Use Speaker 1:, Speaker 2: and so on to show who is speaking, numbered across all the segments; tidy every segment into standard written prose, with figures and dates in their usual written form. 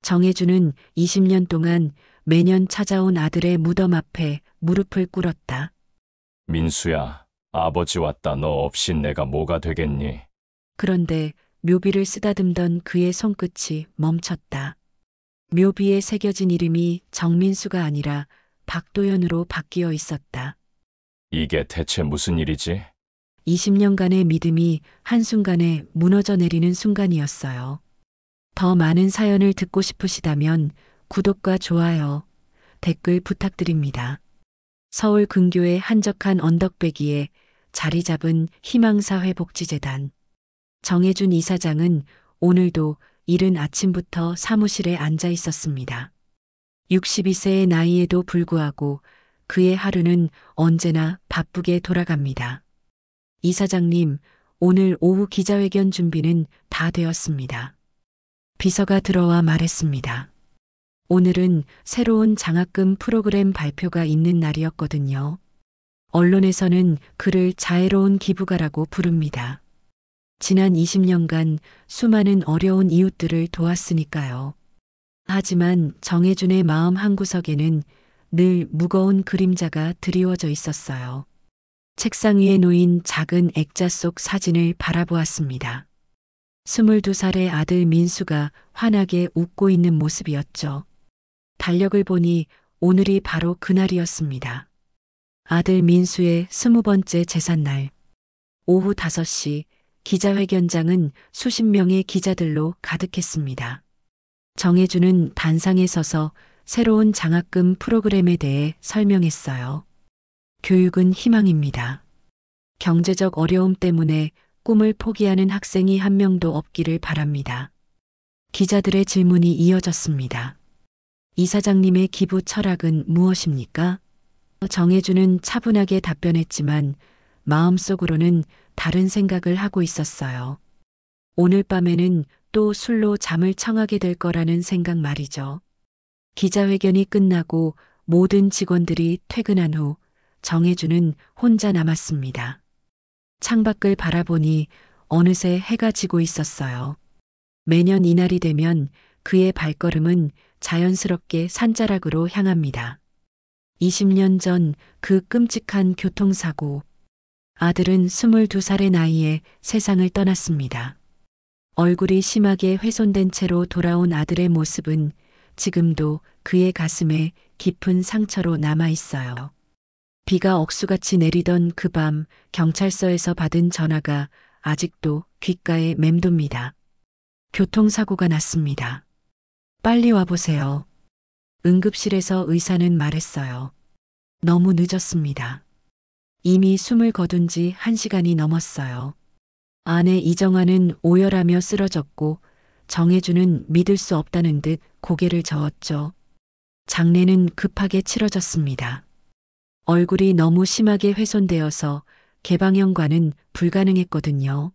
Speaker 1: 정혜주는 20년 동안 매년 찾아온 아들의 무덤 앞에 무릎을 꿇었다.
Speaker 2: 민수야, 아버지 왔다. 너 없인 내가 뭐가 되겠니?
Speaker 1: 그런데 묘비를 쓰다듬던 그의 손끝이 멈췄다. 묘비에 새겨진 이름이 정민수가 아니라 박도연으로 바뀌어 있었다.
Speaker 2: 이게 대체 무슨 일이지?
Speaker 1: 20년간의 믿음이 한순간에 무너져 내리는 순간이었어요. 더 많은 사연을 듣고 싶으시다면 구독과 좋아요, 댓글 부탁드립니다. 서울 근교의 한적한 언덕배기에 자리 잡은 희망사회복지재단. 정혜준 이사장은 오늘도 이른 아침부터 사무실에 앉아 있었습니다. 62세의 나이에도 불구하고 그의 하루는 언제나 바쁘게 돌아갑니다. 이사장님, 오늘 오후 기자회견 준비는 다 되었습니다. 비서가 들어와 말했습니다. 오늘은 새로운 장학금 프로그램 발표가 있는 날이었거든요. 언론에서는 그를 자애로운 기부가라고 부릅니다. 지난 20년간 수많은 어려운 이웃들을 도왔으니까요. 하지만 정혜준의 마음 한구석에는 늘 무거운 그림자가 드리워져 있었어요. 책상 위에 놓인 작은 액자 속 사진을 바라보았습니다. 22살의 아들 민수가 환하게 웃고 있는 모습이었죠. 달력을 보니 오늘이 바로 그날이었습니다. 아들 민수의 20번째 제삿날. 오후 5시 기자회견장은 수십 명의 기자들로 가득했습니다. 정혜준은 단상에 서서 새로운 장학금 프로그램에 대해 설명했어요. 교육은 희망입니다. 경제적 어려움 때문에 꿈을 포기하는 학생이 한 명도 없기를 바랍니다. 기자들의 질문이 이어졌습니다. 이사장님의 기부 철학은 무엇입니까? 정혜준은 차분하게 답변했지만 마음속으로는 다른 생각을 하고 있었어요. 오늘 밤에는 또 술로 잠을 청하게 될 거라는 생각 말이죠. 기자회견이 끝나고 모든 직원들이 퇴근한 후 정혜준은 혼자 남았습니다. 창밖을 바라보니 어느새 해가 지고 있었어요. 매년 이날이 되면 그의 발걸음은 자연스럽게 산자락으로 향합니다. 20년 전 그 끔찍한 교통사고. 아들은 22살의 나이에 세상을 떠났습니다. 얼굴이 심하게 훼손된 채로 돌아온 아들의 모습은 지금도 그의 가슴에 깊은 상처로 남아 있어요. 비가 억수같이 내리던 그 밤 경찰서에서 받은 전화가 아직도 귓가에 맴돕니다. 교통사고가 났습니다. 빨리 와보세요. 응급실에서 의사는 말했어요. 너무 늦었습니다. 이미 숨을 거둔 지 1시간이 넘었어요. 아내 이정아는 오열하며 쓰러졌고 정혜준은 믿을 수 없다는 듯 고개를 저었죠. 장례는 급하게 치러졌습니다. 얼굴이 너무 심하게 훼손되어서 개방형과는 불가능했거든요.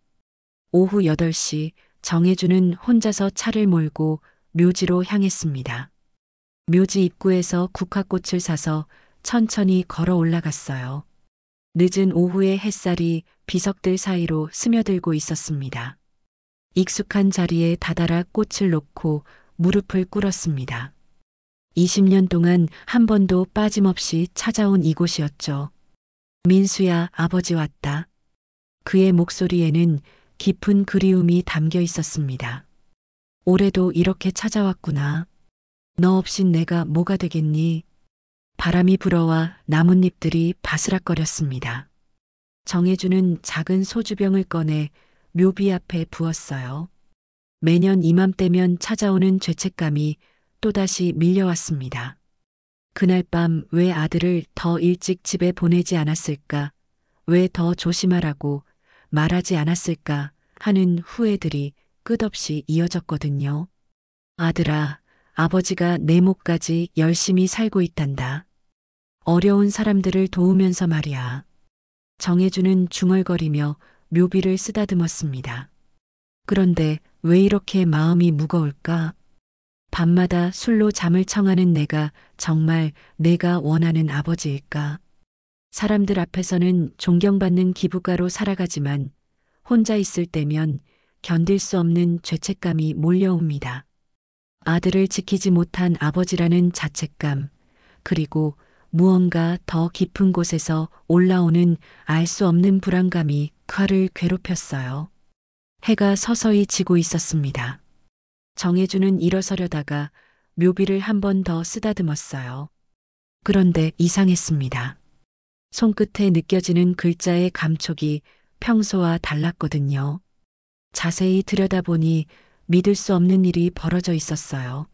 Speaker 1: 오후 8시 정혜준은 혼자서 차를 몰고 묘지로 향했습니다. 묘지 입구에서 국화꽃을 사서 천천히 걸어 올라갔어요. 늦은 오후의 햇살이 비석들 사이로 스며들고 있었습니다. 익숙한 자리에 다다라 꽃을 놓고 무릎을 꿇었습니다. 20년 동안 한 번도 빠짐없이 찾아온 이곳이었죠. 민수야, 아버지 왔다. 그의 목소리에는 깊은 그리움이 담겨 있었습니다. 올해도 이렇게 찾아왔구나. 너 없인 내가 뭐가 되겠니? 바람이 불어와 나뭇잎들이 바스락거렸습니다. 정혜준은 작은 소주병을 꺼내 묘비 앞에 부었어요. 매년 이맘때면 찾아오는 죄책감이 또다시 밀려왔습니다. 그날 밤 왜 아들을 더 일찍 집에 보내지 않았을까? 왜 더 조심하라고 말하지 않았을까? 하는 후회들이 끝없이 이어졌거든요. 아들아, 아버지가 내 목까지 열심히 살고 있단다. 어려운 사람들을 도우면서 말이야. 정혜준은 중얼거리며 묘비를 쓰다듬었습니다. 그런데 왜 이렇게 마음이 무거울까? 밤마다 술로 잠을 청하는 내가 정말 내가 원하는 아버지일까? 사람들 앞에서는 존경받는 기부가로 살아가지만 혼자 있을 때면 견딜 수 없는 죄책감이 몰려옵니다. 아들을 지키지 못한 아버지라는 자책감, 그리고 무언가 더 깊은 곳에서 올라오는 알 수 없는 불안감이 그를 괴롭혔어요. 해가 서서히 지고 있었습니다. 정혜주는 일어서려다가 묘비를 한 번 더 쓰다듬었어요. 그런데 이상했습니다. 손끝에 느껴지는 글자의 감촉이 평소와 달랐거든요. 자세히 들여다보니 믿을 수 없는 일이 벌어져 있었어요.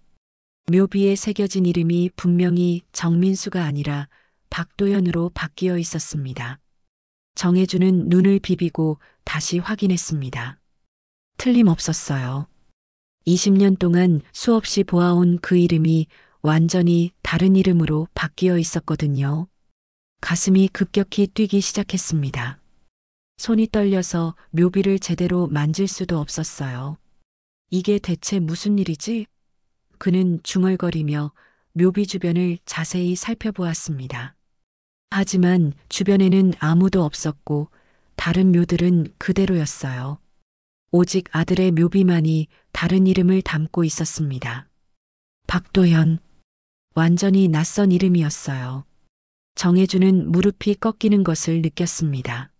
Speaker 1: 묘비에 새겨진 이름이 분명히 정민수가 아니라 박도연으로 바뀌어 있었습니다. 정혜주는 눈을 비비고 다시 확인했습니다. 틀림없었어요. 20년 동안 수없이 보아온 그 이름이 완전히 다른 이름으로 바뀌어 있었거든요. 가슴이 급격히 뛰기 시작했습니다. 손이 떨려서 묘비를 제대로 만질 수도 없었어요. 이게 대체 무슨 일이지? 그는 중얼거리며 묘비 주변을 자세히 살펴보았습니다. 하지만 주변에는 아무도 없었고 다른 묘들은 그대로였어요. 오직 아들의 묘비만이 다른 이름을 담고 있었습니다. 박도연. 완전히 낯선 이름이었어요. 정혜주는 무릎이 꺾이는 것을 느꼈습니다.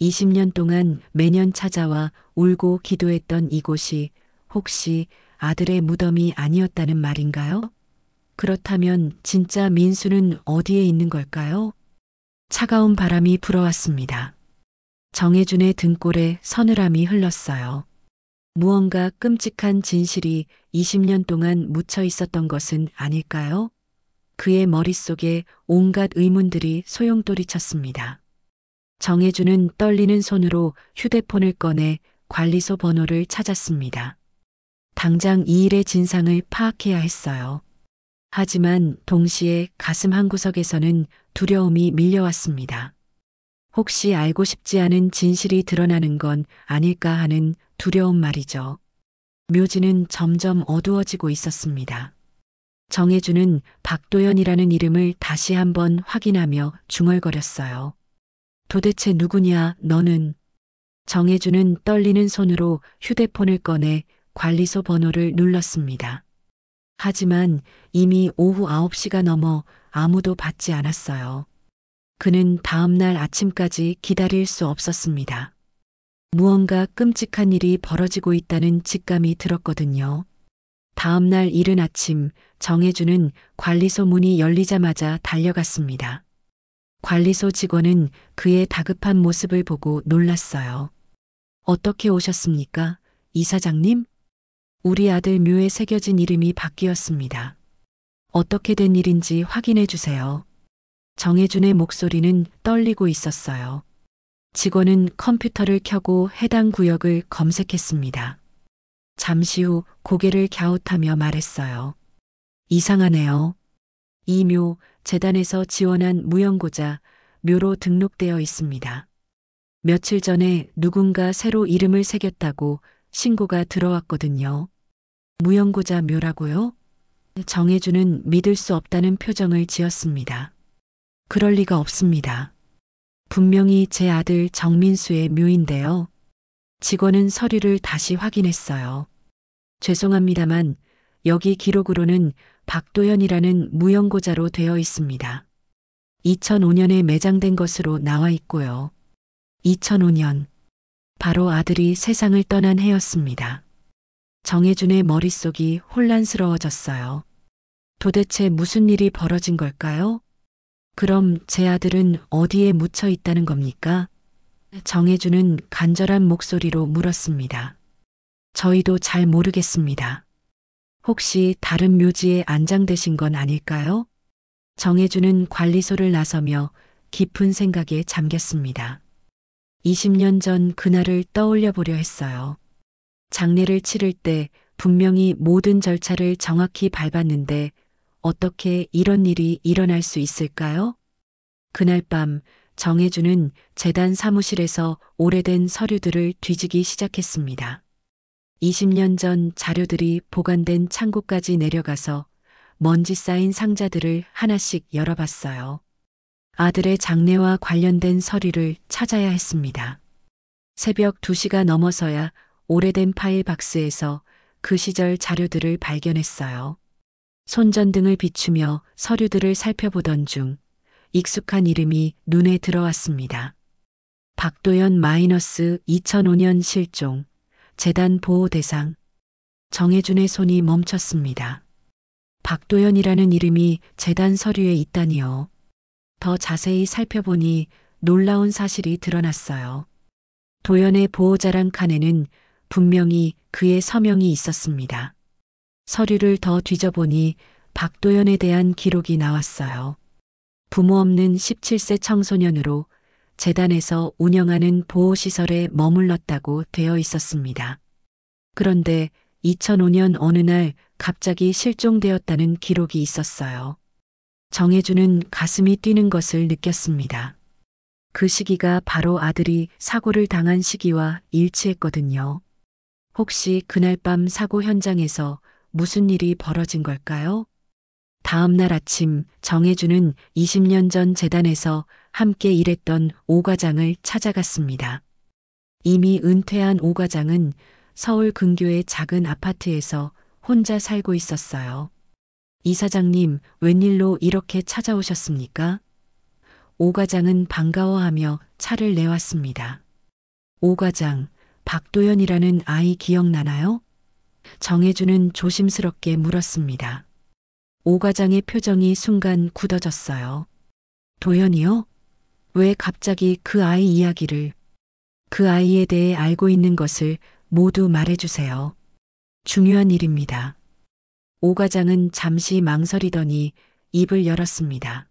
Speaker 1: 20년 동안 매년 찾아와 울고 기도했던 이곳이 혹시 아들의 무덤이 아니었다는 말인가요? 그렇다면 진짜 민수는 어디에 있는 걸까요? 차가운 바람이 불어왔습니다. 정혜준의 등골에 서늘함이 흘렀어요. 무언가 끔찍한 진실이 20년 동안 묻혀 있었던 것은 아닐까요? 그의 머릿속에 온갖 의문들이 소용돌이쳤습니다. 정혜준은 떨리는 손으로 휴대폰을 꺼내 관리소 번호를 찾았습니다. 당장 이 일의 진상을 파악해야 했어요. 하지만 동시에 가슴 한구석에서는 두려움이 밀려왔습니다. 혹시 알고 싶지 않은 진실이 드러나는 건 아닐까 하는 두려움 말이죠. 묘지는 점점 어두워지고 있었습니다. 정혜주는 박도연이라는 이름을 다시 한번 확인하며 중얼거렸어요. 도대체 누구냐, 너는? 정혜주는 떨리는 손으로 휴대폰을 꺼내 관리소 번호를 눌렀습니다. 하지만 이미 오후 9시가 넘어 아무도 받지 않았어요. 그는 다음 날 아침까지 기다릴 수 없었습니다. 무언가 끔찍한 일이 벌어지고 있다는 직감이 들었거든요. 다음 날 이른 아침 정혜주는 관리소 문이 열리자마자 달려갔습니다. 관리소 직원은 그의 다급한 모습을 보고 놀랐어요. 어떻게 오셨습니까, 이사장님? 우리 아들 묘에 새겨진 이름이 바뀌었습니다. 어떻게 된 일인지 확인해 주세요. 정혜준의 목소리는 떨리고 있었어요. 직원은 컴퓨터를 켜고 해당 구역을 검색했습니다. 잠시 후 고개를 갸웃하며 말했어요. 이상하네요. 이 묘, 재단에서 지원한 무형고자 묘로 등록되어 있습니다. 며칠 전에 누군가 새로 이름을 새겼다고 신고가 들어왔거든요. 무형고자 묘라고요? 정혜주는 믿을 수 없다는 표정을 지었습니다. 그럴 리가 없습니다. 분명히 제 아들 정민수의 묘인데요. 직원은 서류를 다시 확인했어요. 죄송합니다만 여기 기록으로는 박도연이라는 무형고자로 되어 있습니다. 2005년에 매장된 것으로 나와 있고요. 2005년. 바로 아들이 세상을 떠난 해였습니다. 정혜준의 머릿속이 혼란스러워졌어요. 도대체 무슨 일이 벌어진 걸까요? 그럼 제 아들은 어디에 묻혀 있다는 겁니까? 정혜준은 간절한 목소리로 물었습니다. 저희도 잘 모르겠습니다. 혹시 다른 묘지에 안장되신 건 아닐까요? 정혜준은 관리소를 나서며 깊은 생각에 잠겼습니다. 20년 전 그날을 떠올려 보려 했어요. 장례를 치를 때 분명히 모든 절차를 정확히 밟았는데 어떻게 이런 일이 일어날 수 있을까요? 그날 밤 정혜주는 재단 사무실에서 오래된 서류들을 뒤지기 시작했습니다. 20년 전 자료들이 보관된 창고까지 내려가서 먼지 쌓인 상자들을 하나씩 열어봤어요. 아들의 장례와 관련된 서류를 찾아야 했습니다. 새벽 2시가 넘어서야 오래된 파일 박스에서 그 시절 자료들을 발견했어요. 손전등을 비추며 서류들을 살펴보던 중 익숙한 이름이 눈에 들어왔습니다. 박도연 -2005년 실종, 재단 보호 대상. 정혜준의 손이 멈췄습니다. 박도연이라는 이름이 재단 서류에 있다니요. 더 자세히 살펴보니 놀라운 사실이 드러났어요. 도연의 보호자란 칸에는 분명히 그의 서명이 있었습니다. 서류를 더 뒤져보니 박도연에 대한 기록이 나왔어요. 부모 없는 17세 청소년으로 재단에서 운영하는 보호시설에 머물렀다고 되어 있었습니다. 그런데 2005년 어느 날 갑자기 실종되었다는 기록이 있었어요. 정혜준은 가슴이 뛰는 것을 느꼈습니다. 그 시기가 바로 아들이 사고를 당한 시기와 일치했거든요. 혹시 그날 밤 사고 현장에서 무슨 일이 벌어진 걸까요? 다음 날 아침 정혜준은 20년 전 재단에서 함께 일했던 오 과장을 찾아갔습니다. 이미 은퇴한 오 과장은 서울 근교의 작은 아파트에서 혼자 살고 있었어요. 이사장님, 웬일로 이렇게 찾아오셨습니까? 오 과장은 반가워하며 차를 내왔습니다. 오 과장, 박도연이라는 아이 기억나나요? 정혜준은 조심스럽게 물었습니다. 오 과장의 표정이 순간 굳어졌어요. 도연이요? 왜 갑자기 그 아이 이야기를? 그 아이에 대해 알고 있는 것을 모두 말해주세요. 중요한 일입니다. 오 과장은 잠시 망설이더니 입을 열었습니다.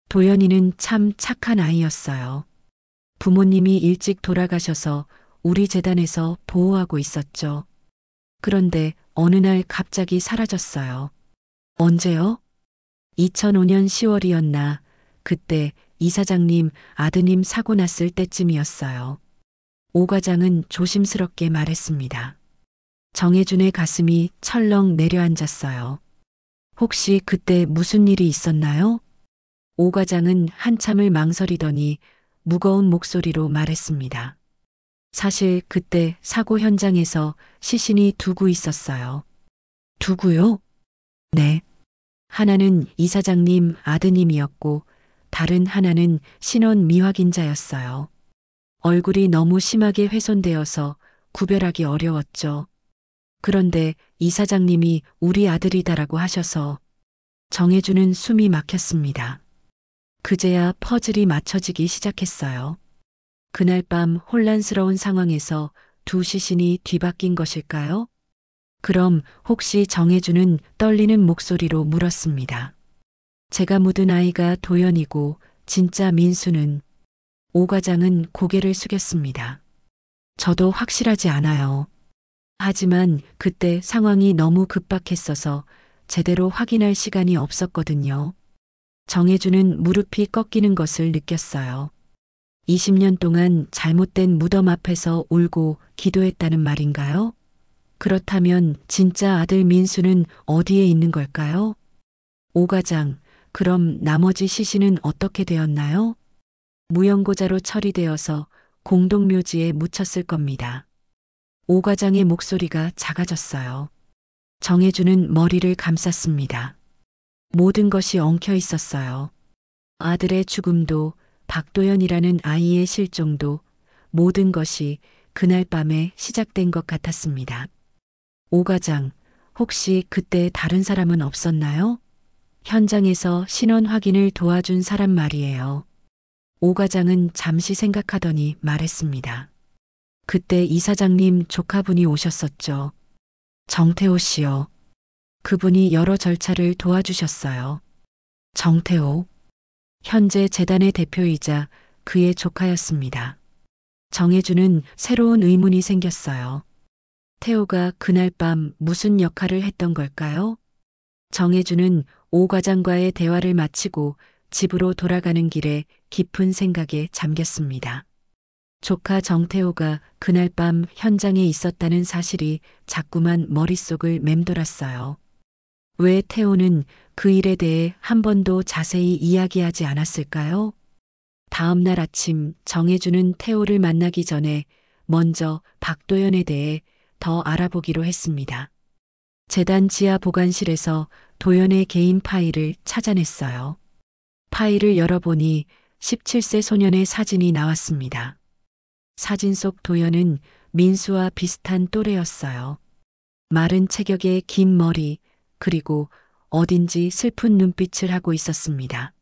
Speaker 1: 도연이는 참 착한 아이였어요. 부모님이 일찍 돌아가셔서 우리 재단에서 보호하고 있었죠. 그런데 어느 날 갑자기 사라졌어요. 언제요? 2005년 10월이었나. 그때 이사장님 아드님 사고 났을 때쯤이었어요. 오 과장은 조심스럽게 말했습니다. 정혜준의 가슴이 철렁 내려앉았어요. 혹시 그때 무슨 일이 있었나요? 오 과장은 한참을 망설이더니 무거운 목소리로 말했습니다. 사실 그때 사고 현장에서 시신이 두고 있었어요. 두고요? 네. 하나는 이사장님 아드님이었고 다른 하나는 신원 미확인자였어요. 얼굴이 너무 심하게 훼손되어서 구별하기 어려웠죠. 그런데 이사장님이 우리 아들이다라고 하셔서 정혜준은 숨이 막혔습니다. 그제야 퍼즐이 맞춰지기 시작했어요. 그날 밤 혼란스러운 상황에서 두 시신이 뒤바뀐 것일까요? 그럼 혹시 정혜준은 떨리는 목소리로 물었습니다. 제가 묻은 아이가 도연이고 진짜 민수는? 오 과장은 고개를 숙였습니다. 저도 확실하지 않아요. 하지만 그때 상황이 너무 급박했어서 제대로 확인할 시간이 없었거든요. 정혜준은 무릎이 꺾이는 것을 느꼈어요. 20년 동안 잘못된 무덤 앞에서 울고 기도했다는 말인가요? 그렇다면 진짜 아들 민수는 어디에 있는 걸까요? 오 과장, 그럼 나머지 시신은 어떻게 되었나요? 무연고자로 처리되어서 공동묘지에 묻혔을 겁니다. 오 과장의 목소리가 작아졌어요. 정혜준은 머리를 감쌌습니다. 모든 것이 엉켜 있었어요. 아들의 죽음도 박도연이라는 아이의 실종도 모든 것이 그날 밤에 시작된 것 같았습니다. 오 과장, 혹시 그때 다른 사람은 없었나요? 현장에서 신원 확인을 도와준 사람 말이에요. 오 과장은 잠시 생각하더니 말했습니다. 그때 이사장님 조카분이 오셨었죠. 정태호 씨요. 그분이 여러 절차를 도와주셨어요. 정태호. 현재 재단의 대표이자 그의 조카였습니다. 정혜준은 새로운 의문이 생겼어요. 태호가 그날 밤 무슨 역할을 했던 걸까요? 정혜준은 오 과장과의 대화를 마치고 집으로 돌아가는 길에 깊은 생각에 잠겼습니다. 조카 정태호가 그날 밤 현장에 있었다는 사실이 자꾸만 머릿속을 맴돌았어요. 왜 태호는 그 일에 대해 한 번도 자세히 이야기하지 않았을까요? 다음 날 아침 정혜준은 태호를 만나기 전에 먼저 박도연에 대해 더 알아보기로 했습니다. 재단 지하 보관실에서 도연의 개인 파일을 찾아냈어요. 파일을 열어보니 17세 소년의 사진이 나왔습니다. 사진 속 도연은 민수와 비슷한 또래였어요. 마른 체격의 긴 머리, 그리고 어딘지 슬픈 눈빛을 하고 있었습니다.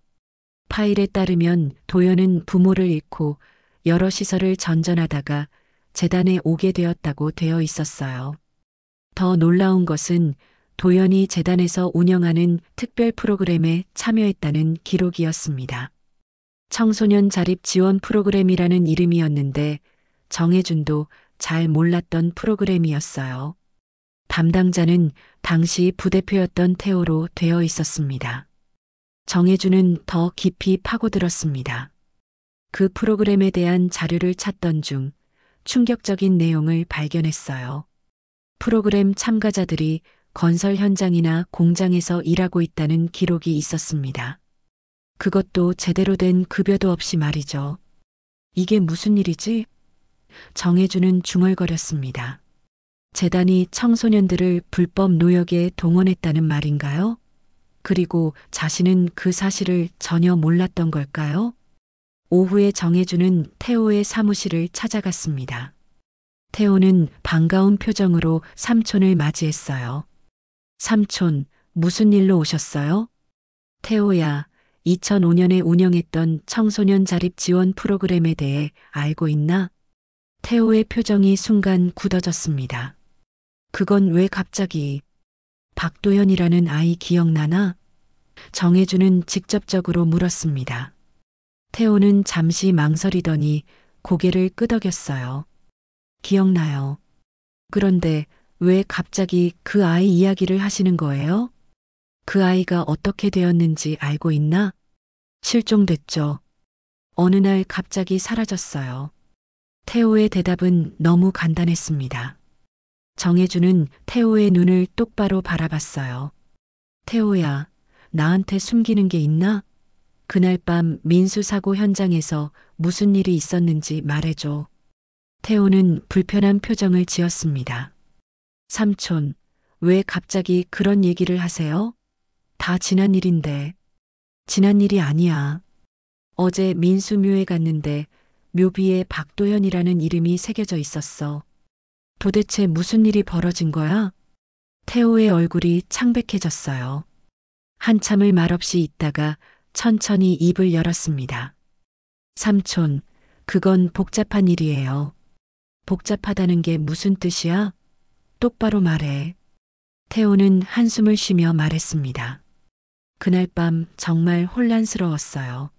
Speaker 1: 파일에 따르면 도연은 부모를 잃고 여러 시설을 전전하다가 재단에 오게 되었다고 되어 있었어요. 더 놀라운 것은 도연이 재단에서 운영하는 특별 프로그램에 참여했다는 기록이었습니다. 청소년 자립 지원 프로그램이라는 이름이었는데 정혜준도 잘 몰랐던 프로그램이었어요. 담당자는 당시 부대표였던 태호로 되어 있었습니다. 정혜준은 더 깊이 파고들었습니다. 그 프로그램에 대한 자료를 찾던 중 충격적인 내용을 발견했어요. 프로그램 참가자들이 건설 현장이나 공장에서 일하고 있다는 기록이 있었습니다. 그것도 제대로 된 급여도 없이 말이죠. 이게 무슨 일이지? 정혜준은 중얼거렸습니다. 재단이 청소년들을 불법 노역에 동원했다는 말인가요? 그리고 자신은 그 사실을 전혀 몰랐던 걸까요? 오후에 정혜준은 태호의 사무실을 찾아갔습니다. 태호는 반가운 표정으로 삼촌을 맞이했어요. 삼촌, 무슨 일로 오셨어요? 태호야, 2005년에 운영했던 청소년 자립 지원 프로그램에 대해 알고 있나? 태호의 표정이 순간 굳어졌습니다. 그건 왜 갑자기? 박도현이라는 아이 기억나나? 정혜준은 직접적으로 물었습니다. 태호는 잠시 망설이더니 고개를 끄덕였어요. 기억나요. 그런데 왜 갑자기 그 아이 이야기를 하시는 거예요? 그 아이가 어떻게 되었는지 알고 있나? 실종됐죠. 어느 날 갑자기 사라졌어요. 태호의 대답은 너무 간단했습니다. 정혜준은 태호의 눈을 똑바로 바라봤어요. 태호야, 나한테 숨기는 게 있나? 그날 밤 민수 사고 현장에서 무슨 일이 있었는지 말해줘. 태호는 불편한 표정을 지었습니다. 삼촌, 왜 갑자기 그런 얘기를 하세요? 다 지난 일인데. 지난 일이 아니야. 어제 민수 묘에 갔는데 묘비에 박도현이라는 이름이 새겨져 있었어. 도대체 무슨 일이 벌어진 거야? 태호의 얼굴이 창백해졌어요. 한참을 말없이 있다가 천천히 입을 열었습니다. 삼촌, 그건 복잡한 일이에요. 복잡하다는 게 무슨 뜻이야? 똑바로 말해. 태호는 한숨을 쉬며 말했습니다. 그날 밤 정말 혼란스러웠어요.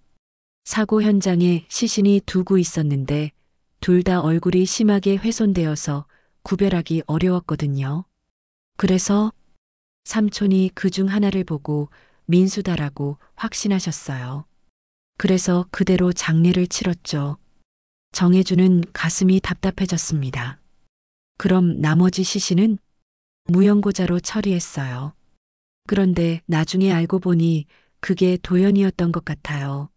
Speaker 1: 사고 현장에 시신이 두고 있었는데 둘 다 얼굴이 심하게 훼손되어서 구별하기 어려웠거든요. 그래서 삼촌이 그 중 하나를 보고 민수다라고 확신하셨어요. 그래서 그대로 장례를 치렀죠. 정혜준은 가슴이 답답해졌습니다. 그럼 나머지 시신은 무연고자로 처리했어요. 그런데 나중에 알고 보니 그게 도연이었던 것 같아요.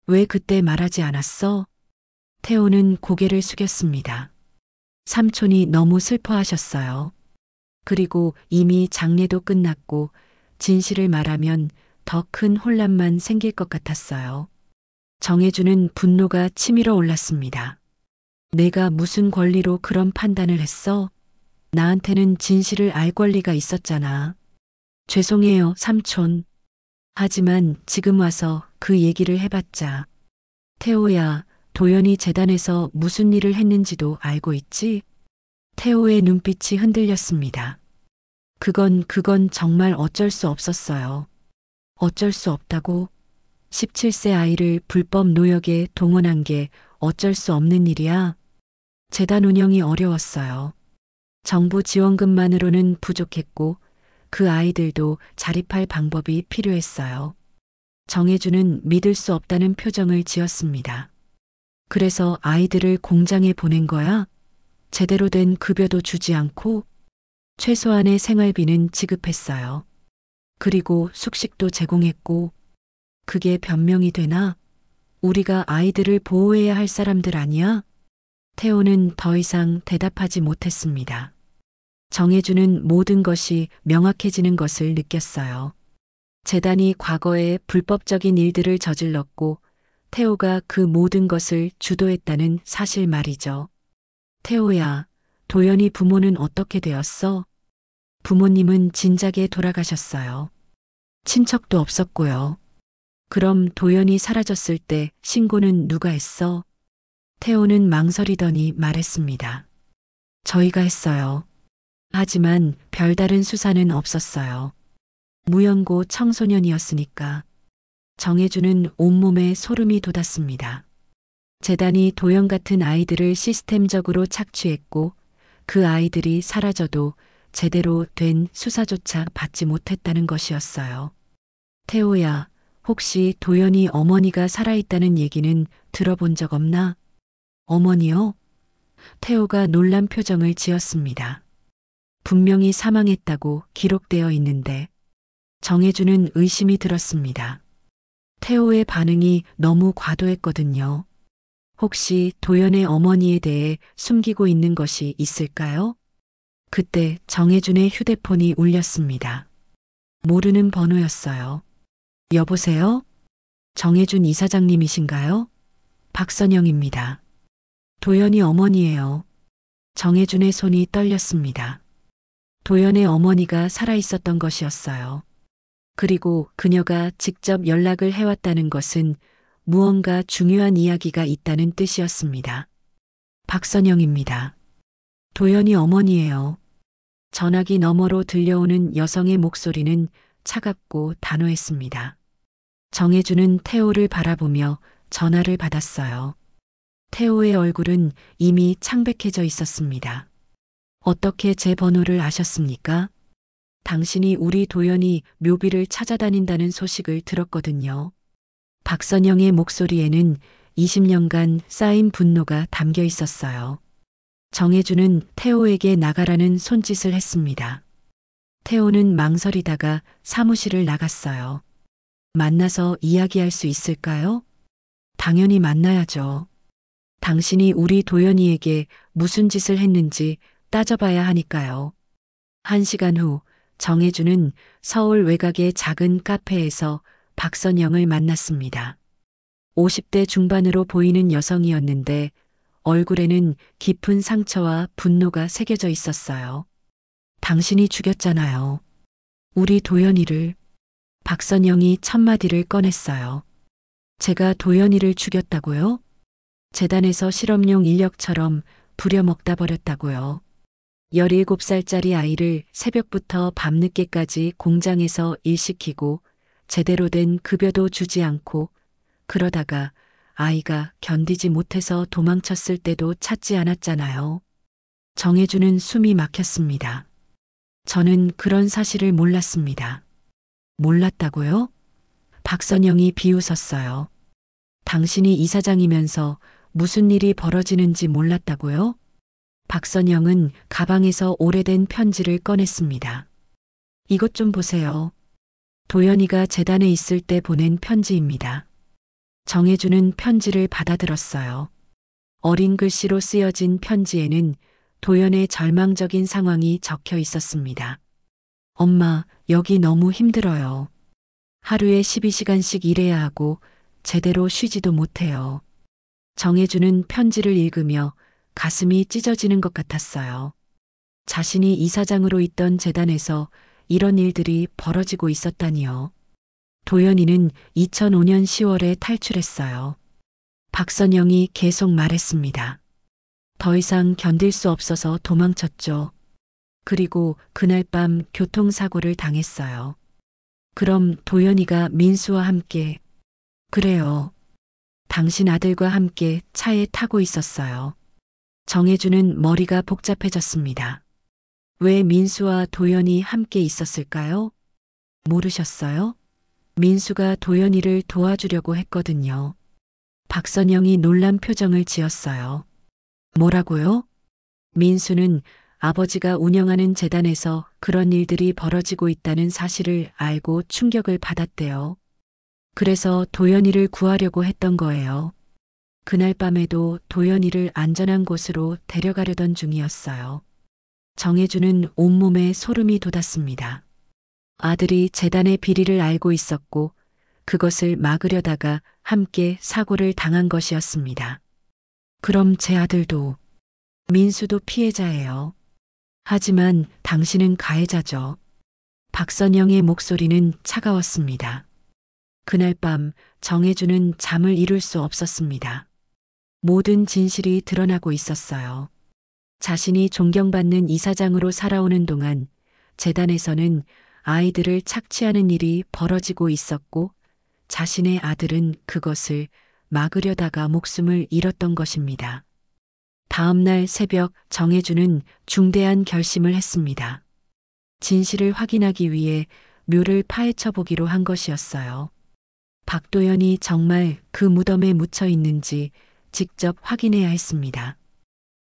Speaker 1: 왜 그때 말하지 않았어? 태호는 고개를 숙였습니다. 삼촌이 너무 슬퍼하셨어요. 그리고 이미 장례도 끝났고 진실을 말하면 더 큰 혼란만 생길 것 같았어요. 정혜준은 분노가 치밀어 올랐습니다. 내가 무슨 권리로 그런 판단을 했어? 나한테는 진실을 알 권리가 있었잖아. 죄송해요, 삼촌. 하지만 지금 와서 그 얘기를 해봤자. 태호야, 도연이 재단에서 무슨 일을 했는지도 알고 있지? 태호의 눈빛이 흔들렸습니다. 그건 정말 어쩔 수 없었어요. 어쩔 수 없다고? 17세 아이를 불법 노역에 동원한 게 어쩔 수 없는 일이야? 재단 운영이 어려웠어요. 정부 지원금만으로는 부족했고 그 아이들도 자립할 방법이 필요했어요. 정혜준은 믿을 수 없다는 표정을 지었습니다. 그래서 아이들을 공장에 보낸 거야? 제대로 된 급여도 주지 않고 최소한의 생활비는 지급했어요. 그리고 숙식도 제공했고 그게 변명이 되나? 우리가 아이들을 보호해야 할 사람들 아니야? 태호는 더 이상 대답하지 못했습니다. 정해주는 모든 것이 명확해지는 것을 느꼈어요. 재단이 과거에 불법적인 일들을 저질렀고 태호가 그 모든 것을 주도했다는 사실 말이죠. 태호야, 도연이 부모는 어떻게 되었어? 부모님은 진작에 돌아가셨어요. 친척도 없었고요. 그럼 도연이 사라졌을 때 신고는 누가 했어? 태호는 망설이더니 말했습니다. 저희가 했어요. 하지만 별다른 수사는 없었어요. 무연고 청소년이었으니까. 정해주는 온몸에 소름이 돋았습니다. 재단이 도연 같은 아이들을 시스템적으로 착취했고 그 아이들이 사라져도 제대로 된 수사조차 받지 못했다는 것이었어요. 태호야, 혹시 도연이 어머니가 살아있다는 얘기는 들어본 적 없나? 어머니요? 태호가 놀란 표정을 지었습니다. 분명히 사망했다고 기록되어 있는데 정해주는 의심이 들었습니다. 태호의 반응이 너무 과도했거든요. 혹시 도연의 어머니에 대해 숨기고 있는 것이 있을까요? 그때 정해준의 휴대폰이 울렸습니다. 모르는 번호였어요. 여보세요? 정해준 이사장님이신가요? 박선영입니다. 도연이 어머니예요. 정해준의 손이 떨렸습니다. 도연의 어머니가 살아있었던 것이었어요. 그리고 그녀가 직접 연락을 해왔다는 것은 무언가 중요한 이야기가 있다는 뜻이었습니다. 박선영입니다. 도연이 어머니예요. 전화기 너머로 들려오는 여성의 목소리는 차갑고 단호했습니다. 정해주는 태호를 바라보며 전화를 받았어요. 태호의 얼굴은 이미 창백해져 있었습니다. 어떻게 제 번호를 아셨습니까? 당신이 우리 도연이 묘비를 찾아다닌다는 소식을 들었거든요. 박선영의 목소리에는 20년간 쌓인 분노가 담겨 있었어요. 정해주는 태호에게 나가라는 손짓을 했습니다. 태호는 망설이다가 사무실을 나갔어요. 만나서 이야기할 수 있을까요? 당연히 만나야죠. 당신이 우리 도연이에게 무슨 짓을 했는지 따져봐야 하니까요. 1시간 후 정해주는 서울 외곽의 작은 카페에서 박선영을 만났습니다. 50대 중반으로 보이는 여성이었는데 얼굴에는 깊은 상처와 분노가 새겨져 있었어요. 당신이 죽였잖아요. 우리 도연이를. 박선영이 첫마디를 꺼냈어요. 제가 도연이를 죽였다고요? 재단에서 실험용 인력처럼 부려먹다 버렸다고요. 17살짜리 아이를 새벽부터 밤늦게까지 공장에서 일시키고 제대로 된 급여도 주지 않고 그러다가 아이가 견디지 못해서 도망쳤을 때도 찾지 않았잖아요. 정해주는 숨이 막혔습니다. 저는 그런 사실을 몰랐습니다. 몰랐다고요? 박선영이 비웃었어요. 당신이 이사장이면서 무슨 일이 벌어지는지 몰랐다고요? 박선영은 가방에서 오래된 편지를 꺼냈습니다. 이것 좀 보세요. 도연이가 재단에 있을 때 보낸 편지입니다. 정해주는 편지를 받아들었어요. 어린 글씨로 쓰여진 편지에는 도연의 절망적인 상황이 적혀 있었습니다. 엄마, 여기 너무 힘들어요. 하루에 12시간씩 일해야 하고 제대로 쉬지도 못해요. 정해주는 편지를 읽으며 가슴이 찢어지는 것 같았어요. 자신이 이사장으로 있던 재단에서 이런 일들이 벌어지고 있었다니요. 도연이는 2005년 10월에 탈출했어요. 박선영이 계속 말했습니다. 더 이상 견딜 수 없어서 도망쳤죠. 그리고 그날 밤 교통사고를 당했어요. 그럼 도연이가 민수와 함께, 그래요. 당신 아들과 함께 차에 타고 있었어요. 정해주는 머리가 복잡해졌습니다. 왜 민수와 도연이 함께 있었을까요? 모르셨어요? 민수가 도연이를 도와주려고 했거든요. 박선영이 놀란 표정을 지었어요. 뭐라고요? 민수는 아버지가 운영하는 재단에서 그런 일들이 벌어지고 있다는 사실을 알고 충격을 받았대요. 그래서 도연이를 구하려고 했던 거예요. 그날 밤에도 도연이를 안전한 곳으로 데려가려던 중이었어요. 정혜주는 온몸에 소름이 돋았습니다. 아들이 재단의 비리를 알고 있었고 그것을 막으려다가 함께 사고를 당한 것이었습니다. 그럼 제 아들도, 민수도 피해자예요. 하지만 당신은 가해자죠. 박선영의 목소리는 차가웠습니다. 그날 밤 정혜주는 잠을 이룰 수 없었습니다. 모든 진실이 드러나고 있었어요. 자신이 존경받는 이사장으로 살아오는 동안 재단에서는 아이들을 착취하는 일이 벌어지고 있었고 자신의 아들은 그것을 막으려다가 목숨을 잃었던 것입니다. 다음 날 새벽 정혜주는 중대한 결심을 했습니다. 진실을 확인하기 위해 묘를 파헤쳐 보기로 한 것이었어요. 박도연이 정말 그 무덤에 묻혀 있는지 직접 확인해야 했습니다.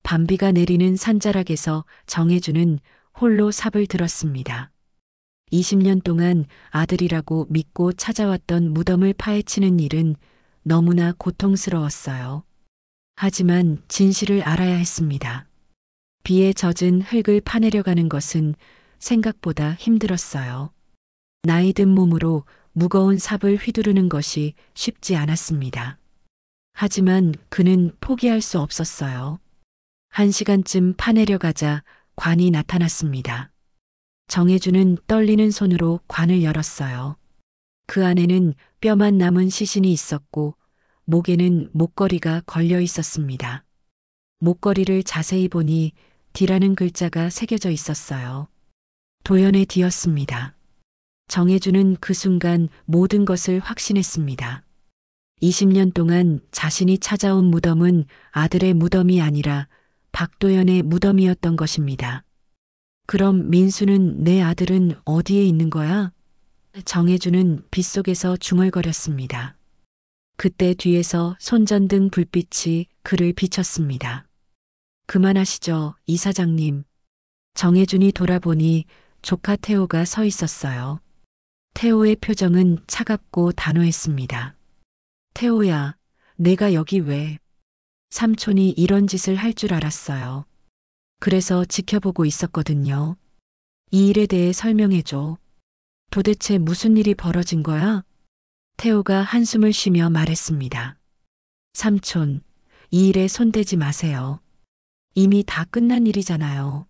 Speaker 1: 밤비가 내리는 산자락에서 정혜주는 홀로 삽을 들었습니다. 20년 동안 아들이라고 믿고 찾아왔던 무덤을 파헤치는 일은 너무나 고통스러웠어요. 하지만 진실을 알아야 했습니다. 비에 젖은 흙을 파내려가는 것은 생각보다 힘들었어요. 나이 든 몸으로 무거운 삽을 휘두르는 것이 쉽지 않았습니다. 하지만 그는 포기할 수 없었어요. 1시간쯤 파내려가자 관이 나타났습니다. 정혜주는 떨리는 손으로 관을 열었어요. 그 안에는 뼈만 남은 시신이 있었고 목에는 목걸이가 걸려 있었습니다. 목걸이를 자세히 보니 D라는 글자가 새겨져 있었어요. 도연의 D였습니다. 정혜주는 그 순간 모든 것을 확신했습니다. 20년 동안 자신이 찾아온 무덤은 아들의 무덤이 아니라 박도연의 무덤이었던 것입니다. 그럼 민수는, 내 아들은 어디에 있는 거야? 정혜주는 빗속에서 중얼거렸습니다. 그때 뒤에서 손전등 불빛이 그를 비쳤습니다. 그만하시죠, 이사장님. 정혜준이 돌아보니 조카 태호가 서 있었어요. 태호의 표정은 차갑고 단호했습니다. 태호야, 내가 여기 왜? 삼촌이 이런 짓을 할 줄 알았어요. 그래서 지켜보고 있었거든요. 이 일에 대해 설명해줘. 도대체 무슨 일이 벌어진 거야? 태호가 한숨을 쉬며 말했습니다. 삼촌, 이 일에 손대지 마세요. 이미 다 끝난 일이잖아요.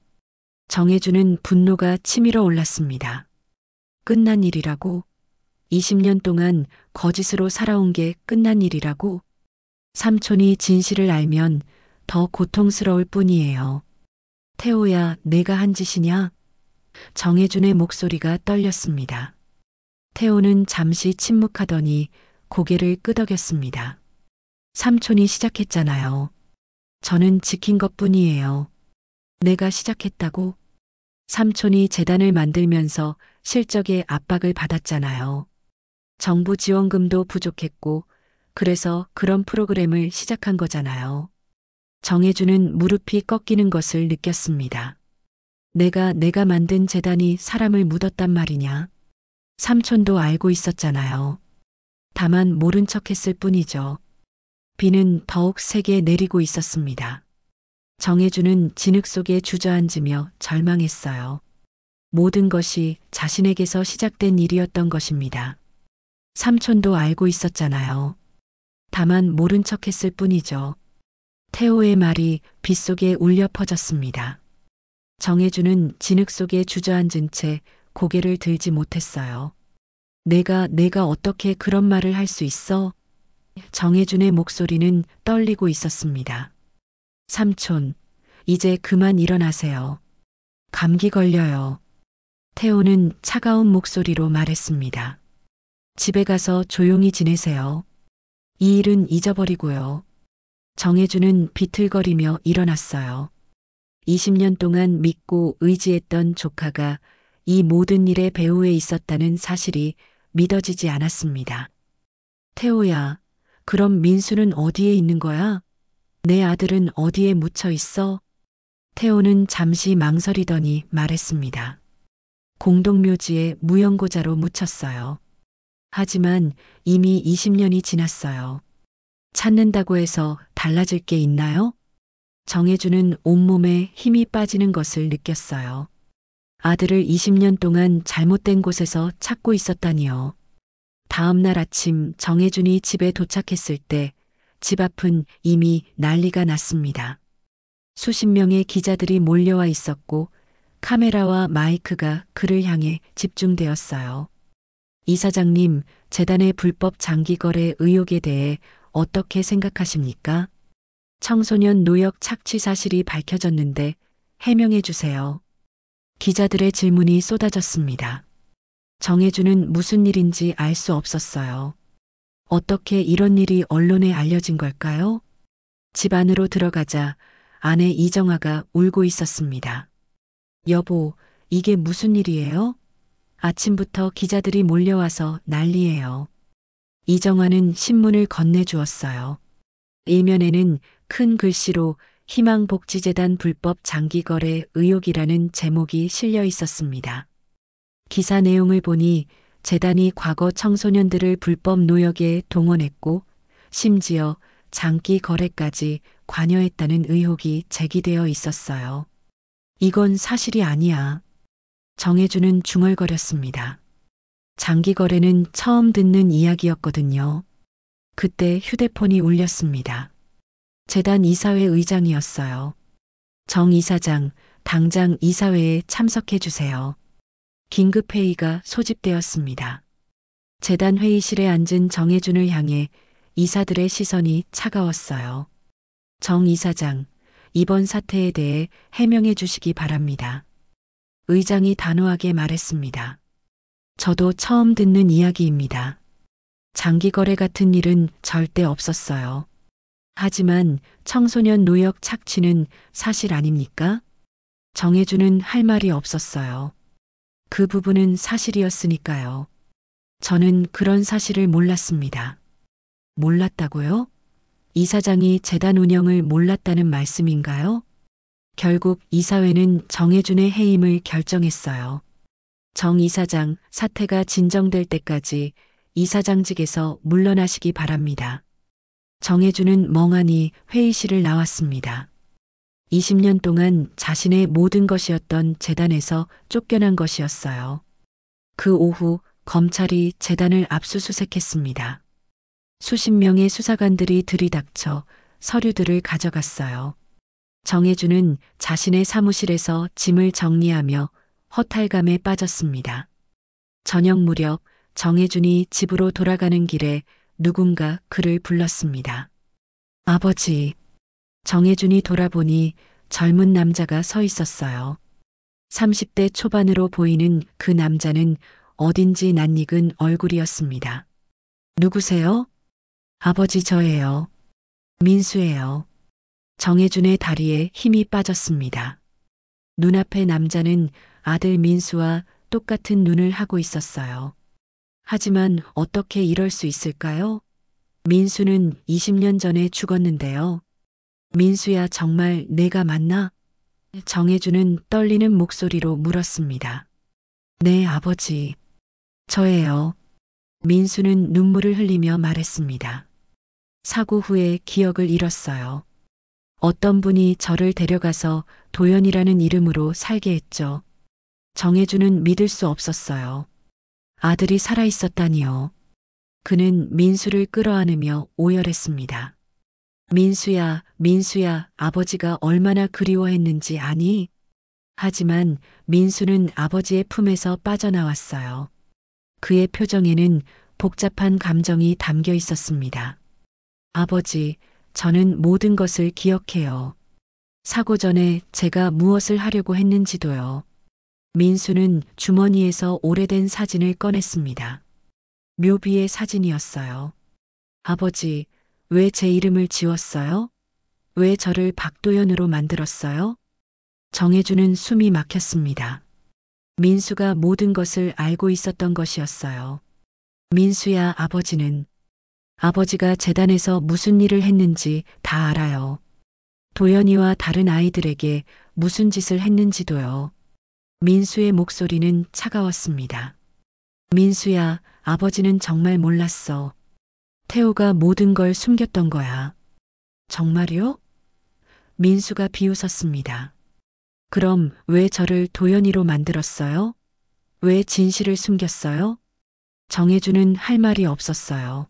Speaker 1: 정혜주는 분노가 치밀어 올랐습니다. 끝난 일이라고? 20년 동안 거짓으로 살아온 게 끝난 일이라고? 삼촌이 진실을 알면 더 고통스러울 뿐이에요. 태호야, 내가 한 짓이냐? 정혜준의 목소리가 떨렸습니다. 태호는 잠시 침묵하더니 고개를 끄덕였습니다. 삼촌이 시작했잖아요. 저는 지킨 것뿐이에요. 내가 시작했다고? 삼촌이 재단을 만들면서 실적에 압박을 받았잖아요. 정부 지원금도 부족했고 그래서 그런 프로그램을 시작한 거잖아요. 정혜주는 무릎이 꺾이는 것을 느꼈습니다. 내가 만든 재단이 사람을 묻었단 말이냐? 삼촌도 알고 있었잖아요. 다만 모른 척했을 뿐이죠. 비는 더욱 세게 내리고 있었습니다. 정혜주는 진흙 속에 주저앉으며 절망했어요. 모든 것이 자신에게서 시작된 일이었던 것입니다. 삼촌도 알고 있었잖아요. 다만 모른 척했을 뿐이죠. 태호의 말이 빗속에 울려 퍼졌습니다. 정혜주는 진흙 속에 주저앉은 채 고개를 들지 못했어요. 내가 어떻게 그런 말을 할 수 있어? 정혜준의 목소리는 떨리고 있었습니다. 삼촌, 이제 그만 일어나세요. 감기 걸려요. 태호는 차가운 목소리로 말했습니다. 집에 가서 조용히 지내세요. 이 일은 잊어버리고요. 정혜준은 비틀거리며 일어났어요. 20년 동안 믿고 의지했던 조카가 이 모든 일의 배후에 있었다는 사실이 믿어지지 않았습니다. 태호야, 그럼 민수는 어디에 있는 거야? 내 아들은 어디에 묻혀 있어? 태호는 잠시 망설이더니 말했습니다. 공동묘지에 무형고자로 묻혔어요. 하지만 이미 20년이 지났어요. 찾는다고 해서 달라질 게 있나요? 정혜주는 온몸에 힘이 빠지는 것을 느꼈어요. 아들을 20년 동안 잘못된 곳에서 찾고 있었다니요. 다음 날 아침 정혜준이 집에 도착했을 때 집 앞은 이미 난리가 났습니다. 수십 명의 기자들이 몰려와 있었고 카메라와 마이크가 그를 향해 집중되었어요. 이사장님, 재단의 불법 장기거래 의혹에 대해 어떻게 생각하십니까? 청소년 노역 착취 사실이 밝혀졌는데 해명해 주세요. 기자들의 질문이 쏟아졌습니다. 정혜주는 무슨 일인지 알 수 없었어요. 어떻게 이런 일이 언론에 알려진 걸까요? 집 안으로 들어가자 아내 이정아가 울고 있었습니다. 여보, 이게 무슨 일이에요? 아침부터 기자들이 몰려와서 난리예요. 이정아는 신문을 건네주었어요. 일면에는 큰 글씨로 희망복지재단 불법 장기거래 의혹이라는 제목이 실려 있었습니다. 기사 내용을 보니 재단이 과거 청소년들을 불법 노역에 동원했고 심지어 장기 거래까지 관여했다는 의혹이 제기되어 있었어요. 이건 사실이 아니야. 정혜주는 중얼거렸습니다. 장기 거래는 처음 듣는 이야기였거든요. 그때 휴대폰이 울렸습니다. 재단 이사회 의장이었어요. 정 이사장, 당장 이사회에 참석해 주세요. 긴급회의가 소집되었습니다. 재단 회의실에 앉은 정혜준을 향해 이사들의 시선이 차가웠어요. 정 이사장, 이번 사태에 대해 해명해 주시기 바랍니다. 의장이 단호하게 말했습니다. 저도 처음 듣는 이야기입니다. 장기거래 같은 일은 절대 없었어요. 하지만 청소년 노역 착취는 사실 아닙니까? 정혜준은 할 말이 없었어요. 그 부분은 사실이었으니까요. 저는 그런 사실을 몰랐습니다. 몰랐다고요? 이사장이 재단 운영을 몰랐다는 말씀인가요? 결국 이사회는 정혜준의 해임을 결정했어요. 정 이사장, 사태가 진정될 때까지 이사장직에서 물러나시기 바랍니다. 정혜준은 멍하니 회의실을 나왔습니다. 20년 동안 자신의 모든 것이었던 재단에서 쫓겨난 것이었어요. 그 오후 검찰이 재단을 압수수색했습니다. 수십 명의 수사관들이 들이닥쳐 서류들을 가져갔어요. 정혜준은 자신의 사무실에서 짐을 정리하며 허탈감에 빠졌습니다. 저녁 무렵 정혜준이 집으로 돌아가는 길에 누군가 그를 불렀습니다. 아버지. 정혜준이 돌아보니 젊은 남자가 서 있었어요. 30대 초반으로 보이는 그 남자는 어딘지 낯익은 얼굴이었습니다. 누구세요? 아버지 저예요. 민수예요. 정혜준의 다리에 힘이 빠졌습니다. 눈앞의 남자는 아들 민수와 똑같은 눈을 하고 있었어요. 하지만 어떻게 이럴 수 있을까요? 민수는 20년 전에 죽었는데요. 민수야, 정말 내가 맞나? 정혜준은 떨리는 목소리로 물었습니다. 네, 아버지. 저예요. 민수는 눈물을 흘리며 말했습니다. 사고 후에 기억을 잃었어요. 어떤 분이 저를 데려가서 도연이라는 이름으로 살게 했죠. 정혜준은 믿을 수 없었어요. 아들이 살아있었다니요. 그는 민수를 끌어안으며 오열했습니다. 민수야, 민수야, 아버지가 얼마나 그리워했는지 아니? 하지만 민수는 아버지의 품에서 빠져나왔어요. 그의 표정에는 복잡한 감정이 담겨 있었습니다. 아버지, 저는 모든 것을 기억해요. 사고 전에 제가 무엇을 하려고 했는지도요. 민수는 주머니에서 오래된 사진을 꺼냈습니다. 묘비의 사진이었어요. 아버지, 왜 제 이름을 지웠어요? 왜 저를 박도연으로 만들었어요? 정혜준은 숨이 막혔습니다. 민수가 모든 것을 알고 있었던 것이었어요. 민수야, 아버지가 재단에서 무슨 일을 했는지 다 알아요. 도연이와 다른 아이들에게 무슨 짓을 했는지도요. 민수의 목소리는 차가웠습니다. 민수야, 아버지는 정말 몰랐어. 태호가 모든 걸 숨겼던 거야. 정말요? 민수가 비웃었습니다. 그럼 왜 저를 도연이로 만들었어요? 왜 진실을 숨겼어요? 정혜주는 할 말이 없었어요.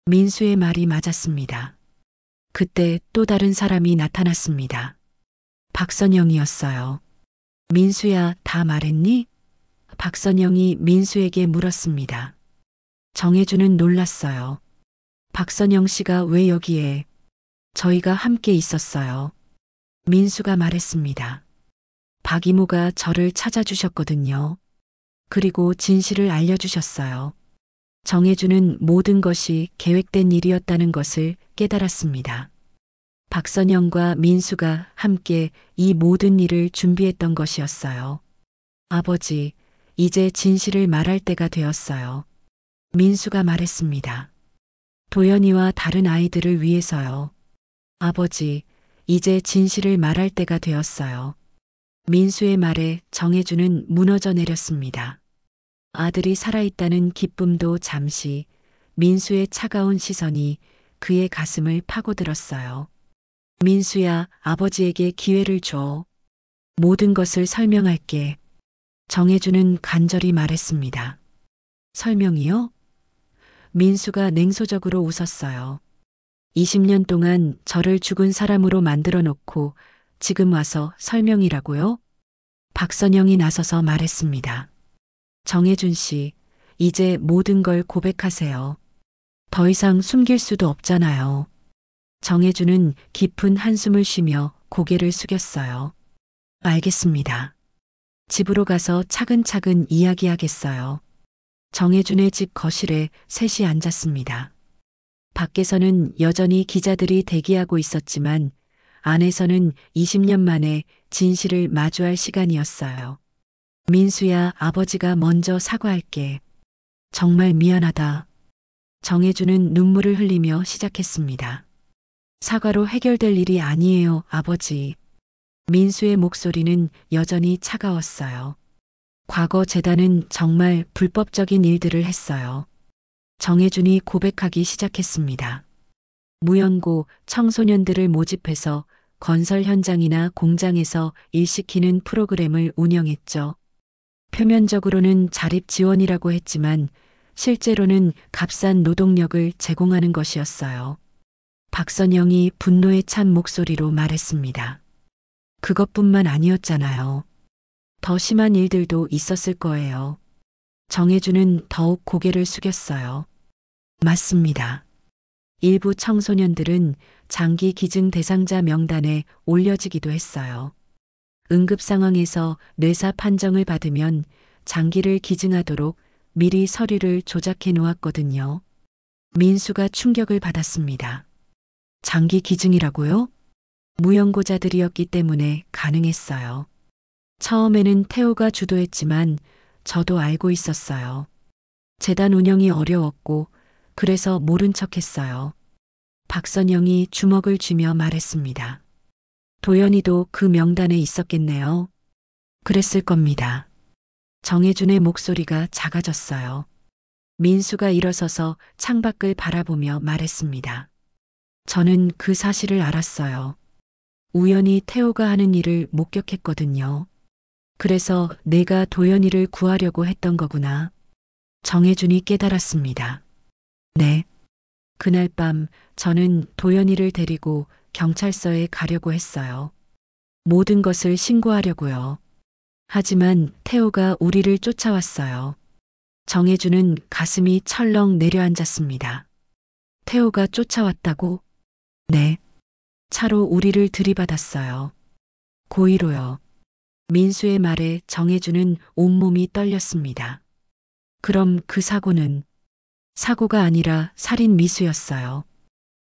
Speaker 1: 민수의 말이 맞았습니다. 그때 또 다른 사람이 나타났습니다. 박선영이었어요. 민수야, 다 말했니? 박선영이 민수에게 물었습니다. 정혜주는 놀랐어요. 박선영 씨가 왜 여기에? 저희가 함께 있었어요. 민수가 말했습니다. 박 이모가 저를 찾아주셨거든요. 그리고 진실을 알려주셨어요. 정혜주는 모든 것이 계획된 일이었다는 것을 깨달았습니다. 박선영과 민수가 함께 이 모든 일을 준비했던 것이었어요. 아버지, 이제 진실을 말할 때가 되었어요. 민수가 말했습니다. 도연이와 다른 아이들을 위해서요. 아버지, 이제 진실을 말할 때가 되었어요. 민수의 말에 정혜주는 무너져 내렸습니다. 아들이 살아있다는 기쁨도 잠시, 민수의 차가운 시선이 그의 가슴을 파고들었어요. 민수야, 아버지에게 기회를 줘. 모든 것을 설명할게. 정혜주는 간절히 말했습니다. 설명이요? 민수가 냉소적으로 웃었어요. 20년 동안 저를 죽은 사람으로 만들어 놓고 지금 와서 설명이라고요? 박선영이 나서서 말했습니다. 정혜준 씨, 이제 모든 걸 고백하세요. 더 이상 숨길 수도 없잖아요. 정혜준은 깊은 한숨을 쉬며 고개를 숙였어요. 알겠습니다. 집으로 가서 차근차근 이야기하겠어요. 정혜준의 집 거실에 셋이 앉았습니다. 밖에서는 여전히 기자들이 대기하고 있었지만 안에서는 20년 만에 진실을 마주할 시간이었어요. 민수야, 아버지가 먼저 사과할게. 정말 미안하다. 정혜주는 눈물을 흘리며 시작했습니다. 사과로 해결될 일이 아니에요, 아버지. 민수의 목소리는 여전히 차가웠어요. 과거 재단은 정말 불법적인 일들을 했어요. 정혜준이 고백하기 시작했습니다. 무연고 청소년들을 모집해서 건설 현장이나 공장에서 일시키는 프로그램을 운영했죠. 표면적으로는 자립 지원이라고 했지만 실제로는 값싼 노동력을 제공하는 것이었어요. 박선영이 분노에 찬 목소리로 말했습니다. 그것뿐만 아니었잖아요. 더 심한 일들도 있었을 거예요. 정혜주는 더욱 고개를 숙였어요. 맞습니다. 일부 청소년들은 장기 기증 대상자 명단에 올려지기도 했어요. 응급 상황에서 뇌사 판정을 받으면 장기를 기증하도록 미리 서류를 조작해 놓았거든요. 민수가 충격을 받았습니다. 장기 기증이라고요? 무연고자들이었기 때문에 가능했어요. 처음에는 태호가 주도했지만 저도 알고 있었어요. 재단 운영이 어려웠고 그래서 모른 척했어요. 박선영이 주먹을 쥐며 말했습니다. 도연이도 그 명단에 있었겠네요. 그랬을 겁니다. 정혜준의 목소리가 작아졌어요. 민수가 일어서서 창밖을 바라보며 말했습니다. 저는 그 사실을 알았어요. 우연히 태호가 하는 일을 목격했거든요. 그래서 내가 도연이를 구하려고 했던 거구나. 정혜준이 깨달았습니다. 네. 그날 밤 저는 도연이를 데리고 경찰서에 가려고 했어요. 모든 것을 신고하려고요. 하지만 태호가 우리를 쫓아왔어요. 정혜준은 가슴이 철렁 내려앉았습니다. 태호가 쫓아왔다고? 네. 차로 우리를 들이받았어요. 고의로요. 민수의 말에 정혜준은 온몸이 떨렸습니다. 그럼 그 사고는? 사고가 아니라 살인 미수였어요.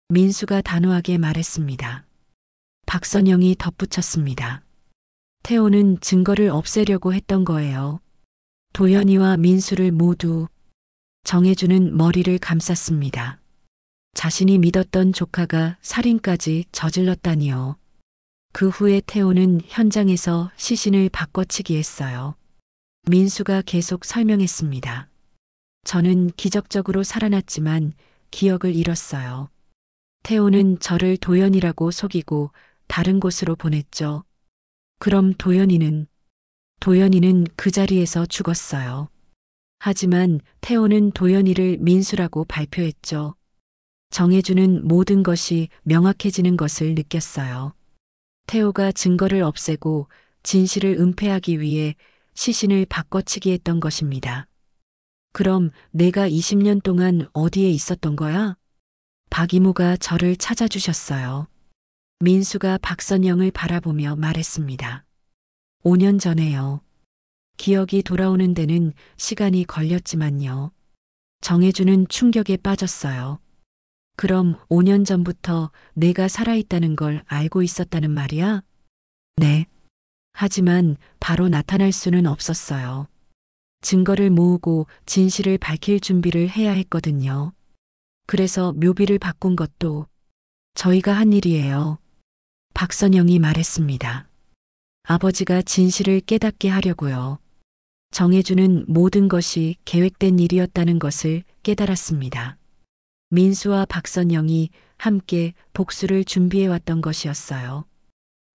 Speaker 1: 민수가 단호하게 말했습니다. 박선영이 덧붙였습니다. 태호는 증거를 없애려고 했던 거예요. 도연이와 민수를 모두. 정혜준은 머리를 감쌌습니다. 자신이 믿었던 조카가 살인까지 저질렀다니요. 그 후에 태호는 현장에서 시신을 바꿔치기 했어요. 민수가 계속 설명했습니다. 저는 기적적으로 살아났지만 기억을 잃었어요. 태호는 저를 도연이라고 속이고 다른 곳으로 보냈죠. 그럼 도연이는 그 자리에서 죽었어요. 하지만 태호는 도연이를 민수라고 발표했죠. 정해주는 모든 것이 명확해지는 것을 느꼈어요. 태호가 증거를 없애고 진실을 은폐하기 위해 시신을 바꿔치기 했던 것입니다. 그럼 내가 20년 동안 어디에 있었던 거야? 박 이모가 저를 찾아주셨어요. 민수가 박선영을 바라보며 말했습니다. 5년 전에요. 기억이 돌아오는 데는 시간이 걸렸지만요. 정해주는 충격에 빠졌어요. 그럼 5년 전부터 내가 살아있다는 걸 알고 있었다는 말이야? 네. 하지만 바로 나타날 수는 없었어요. 증거를 모으고 진실을 밝힐 준비를 해야 했거든요. 그래서 묘비를 바꾼 것도 저희가 한 일이에요. 박선영이 말했습니다. 아버지가 진실을 깨닫게 하려고요. 정해주는 모든 것이 계획된 일이었다는 것을 깨달았습니다. 민수와 박선영이 함께 복수를 준비해왔던 것이었어요.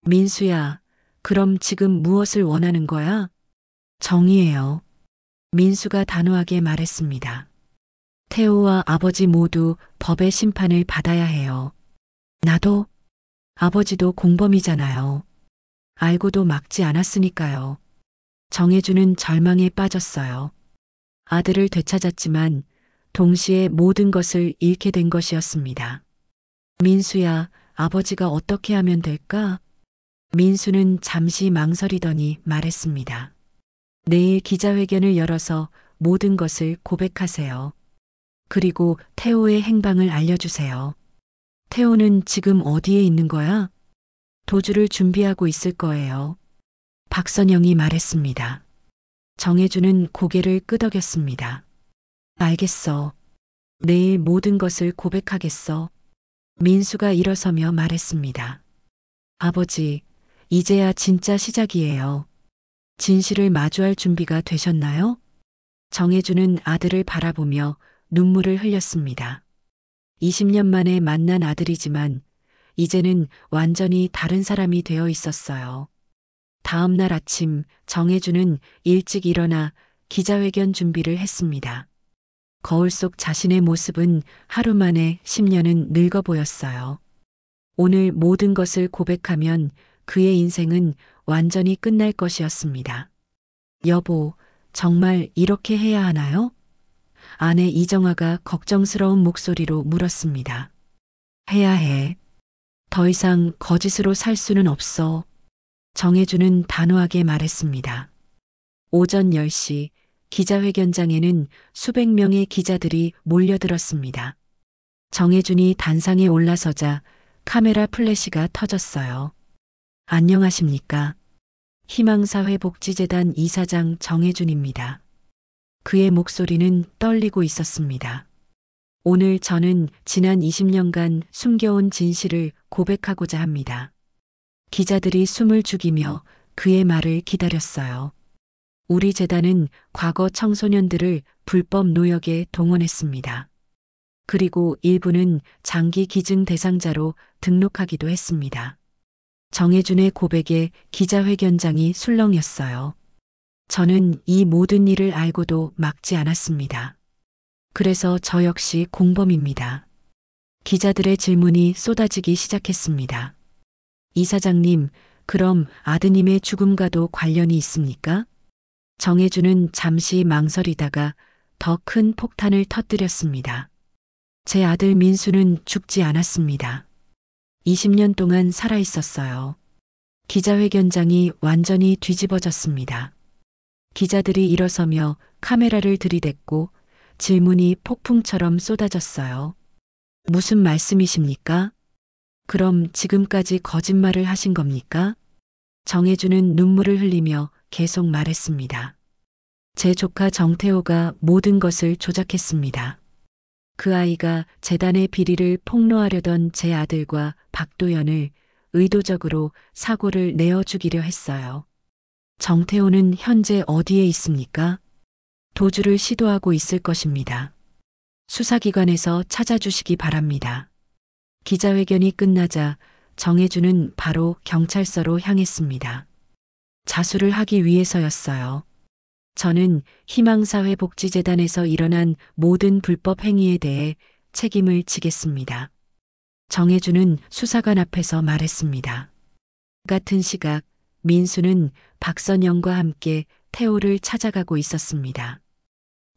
Speaker 1: 민수야, 그럼 지금 무엇을 원하는 거야? 정의예요. 민수가 단호하게 말했습니다. 태호와 아버지 모두 법의 심판을 받아야 해요. 나도? 아버지도 공범이잖아요. 알고도 막지 않았으니까요. 정해주는 절망에 빠졌어요. 아들을 되찾았지만 동시에 모든 것을 잃게 된 것이었습니다. 민수야, 아버지가 어떻게 하면 될까? 민수는 잠시 망설이더니 말했습니다. 내일 기자회견을 열어서 모든 것을 고백하세요. 그리고 태호의 행방을 알려주세요. 태호는 지금 어디에 있는 거야? 도주를 준비하고 있을 거예요. 박선영이 말했습니다. 정해주는 고개를 끄덕였습니다. 알겠어. 내일 모든 것을 고백하겠어. 민수가 일어서며 말했습니다. 아버지, 이제야 진짜 시작이에요. 진실을 마주할 준비가 되셨나요? 정해주는 아들을 바라보며 눈물을 흘렸습니다. 20년 만에 만난 아들이지만 이제는 완전히 다른 사람이 되어 있었어요. 다음 날 아침 정해주는 일찍 일어나 기자회견 준비를 했습니다. 거울 속 자신의 모습은 하루 만에 10년은 늙어 보였어요. 오늘 모든 것을 고백하면 그의 인생은 완전히 끝날 것이었습니다. 여보, 정말 이렇게 해야 하나요? 아내 이정아가 걱정스러운 목소리로 물었습니다. 해야 해. 더 이상 거짓으로 살 수는 없어. 정해주는 단호하게 말했습니다. 오전 10시 기자회견장에는 수백 명의 기자들이 몰려들었습니다. 정해준이 단상에 올라서자 카메라 플래시가 터졌어요. 안녕하십니까? 희망사회복지재단 이사장 정해준입니다. 그의 목소리는 떨리고 있었습니다. 오늘 저는 지난 20년간 숨겨온 진실을 고백하고자 합니다. 기자들이 숨을 죽이며 그의 말을 기다렸어요. 우리 재단은 과거 청소년들을 불법 노역에 동원했습니다. 그리고 일부는 장기 기증 대상자로 등록하기도 했습니다. 정해준의 고백에 기자회견장이 술렁였어요. 저는 이 모든 일을 알고도 막지 않았습니다. 그래서 저 역시 공범입니다. 기자들의 질문이 쏟아지기 시작했습니다. 이사장님, 그럼 아드님의 죽음과도 관련이 있습니까? 정해주는 잠시 망설이다가 더 큰 폭탄을 터뜨렸습니다. 제 아들 민수는 죽지 않았습니다. 20년 동안 살아 있었어요. 기자회견장이 완전히 뒤집어졌습니다. 기자들이 일어서며 카메라를 들이댔고 질문이 폭풍처럼 쏟아졌어요. 무슨 말씀이십니까? 그럼 지금까지 거짓말을 하신 겁니까? 정해주는 눈물을 흘리며 계속 말했습니다. 제 조카 정태호가 모든 것을 조작했습니다. 그 아이가 재단의 비리를 폭로하려던 제 아들과 박도연을 의도적으로 사고를 내어 죽이려 했어요. 정태호는 현재 어디에 있습니까? 도주를 시도하고 있을 것입니다. 수사기관에서 찾아주시기 바랍니다. 기자회견이 끝나자 정혜준은 바로 경찰서로 향했습니다. 자수를 하기 위해서였어요. 저는 희망사회복지재단에서 일어난 모든 불법 행위에 대해 책임을 지겠습니다. 정혜준은 수사관 앞에서 말했습니다. 같은 시각 민수는 박선영과 함께 태호를 찾아가고 있었습니다.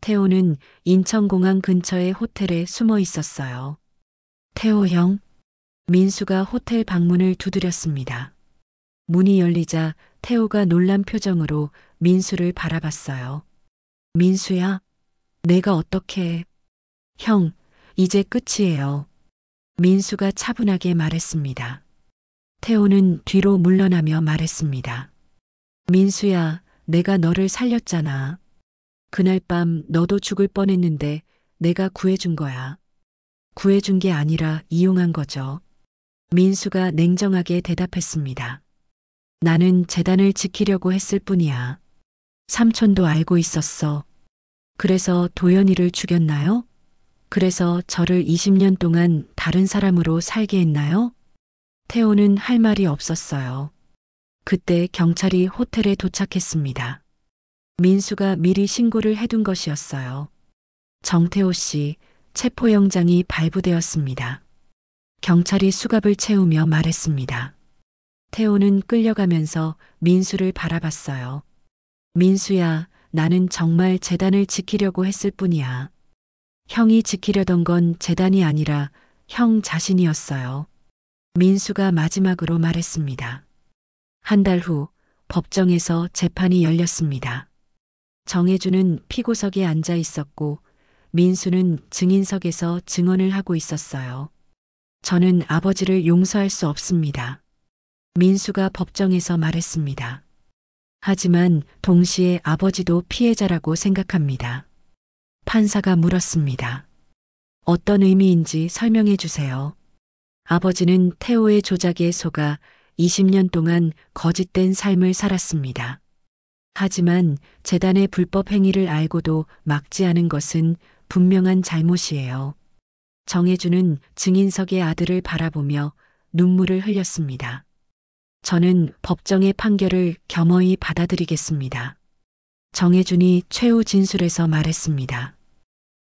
Speaker 1: 태호는 인천공항 근처의 호텔에 숨어 있었어요. 태호 형, 민수가 호텔 방문을 두드렸습니다. 문이 열리자 태호가 놀란 표정으로 민수를 바라봤어요. 민수야, 내가 어떻게 해? 형, 이제 끝이에요. 민수가 차분하게 말했습니다. 태호는 뒤로 물러나며 말했습니다. 민수야, 내가 너를 살렸잖아. 그날 밤 너도 죽을 뻔했는데 내가 구해준 거야. 구해준 게 아니라 이용한 거죠. 민수가 냉정하게 대답했습니다. 나는 재단을 지키려고 했을 뿐이야. 삼촌도 알고 있었어. 그래서 도연이를 죽였나요? 그래서 저를 20년 동안 다른 사람으로 살게 했나요? 태호는 할 말이 없었어요. 그때 경찰이 호텔에 도착했습니다. 민수가 미리 신고를 해둔 것이었어요. 정태호 씨, 체포영장이 발부되었습니다. 경찰이 수갑을 채우며 말했습니다. 태호는 끌려가면서 민수를 바라봤어요. 민수야, 나는 정말 재단을 지키려고 했을 뿐이야. 형이 지키려던 건 재단이 아니라 형 자신이었어요. 민수가 마지막으로 말했습니다. 한 달 후 법정에서 재판이 열렸습니다. 정혜준은 피고석에 앉아 있었고 민수는 증인석에서 증언을 하고 있었어요. 저는 아버지를 용서할 수 없습니다. 민수가 법정에서 말했습니다. 하지만 동시에 아버지도 피해자라고 생각합니다. 판사가 물었습니다. 어떤 의미인지 설명해 주세요. 아버지는 태호의 조작에 속아 20년 동안 거짓된 삶을 살았습니다. 하지만 재단의 불법 행위를 알고도 막지 않은 것은 분명한 잘못이에요. 정혜준은 증인석의 아들을 바라보며 눈물을 흘렸습니다. 저는 법정의 판결을 겸허히 받아들이겠습니다. 정혜준이 최후 진술에서 말했습니다.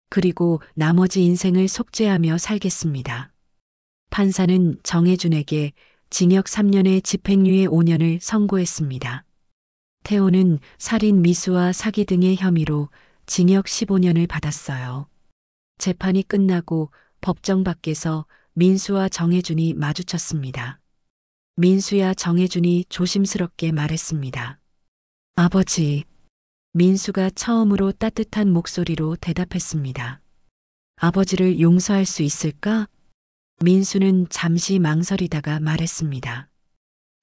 Speaker 1: 그리고 나머지 인생을 속죄하며 살겠습니다. 판사는 정혜준에게 징역 3년에 집행유예 5년을 선고했습니다. 태호는 살인 미수와 사기 등의 혐의로 징역 15년을 받았어요. 재판이 끝나고 법정 밖에서 민수와 정혜준이 마주쳤습니다. 민수야, 정혜준이 조심스럽게 말했습니다. 아버지. 민수가 처음으로 따뜻한 목소리로 대답했습니다. 아버지를 용서할 수 있을까? 민수는 잠시 망설이다가 말했습니다.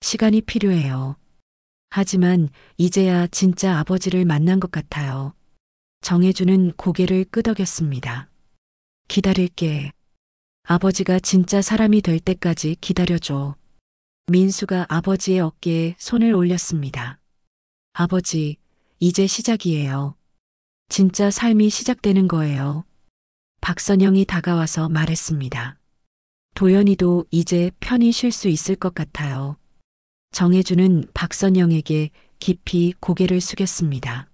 Speaker 1: 시간이 필요해요. 하지만 이제야 진짜 아버지를 만난 것 같아요. 정혜준은 고개를 끄덕였습니다. 기다릴게. 아버지가 진짜 사람이 될 때까지 기다려줘. 민수가 아버지의 어깨에 손을 올렸습니다. 아버지, 이제 시작이에요. 진짜 삶이 시작되는 거예요. 박선영이 다가와서 말했습니다. 도연이도 이제 편히 쉴 수 있을 것 같아요. 정혜준은 박선영에게 깊이 고개를 숙였습니다.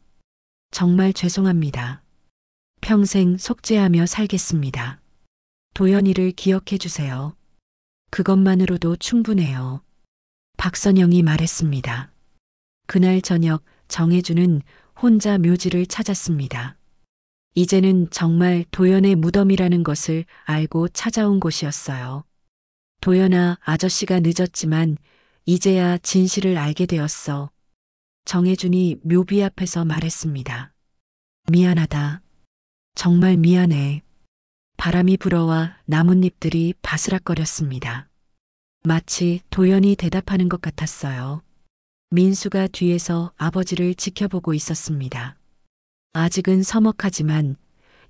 Speaker 1: 정말 죄송합니다. 평생 속죄하며 살겠습니다. 도연이를 기억해 주세요. 그것만으로도 충분해요. 박선영이 말했습니다. 그날 저녁 정혜준은 혼자 묘지를 찾았습니다. 이제는 정말 도연의 무덤이라는 것을 알고 찾아온 곳이었어요. 도연아, 아저씨가 늦었지만 이제야 진실을 알게 되었어. 정혜준이 묘비 앞에서 말했습니다. 미안하다. 정말 미안해. 바람이 불어와 나뭇잎들이 바스락거렸습니다. 마치 도연이 대답하는 것 같았어요. 민수가 뒤에서 아버지를 지켜보고 있었습니다. 아직은 서먹하지만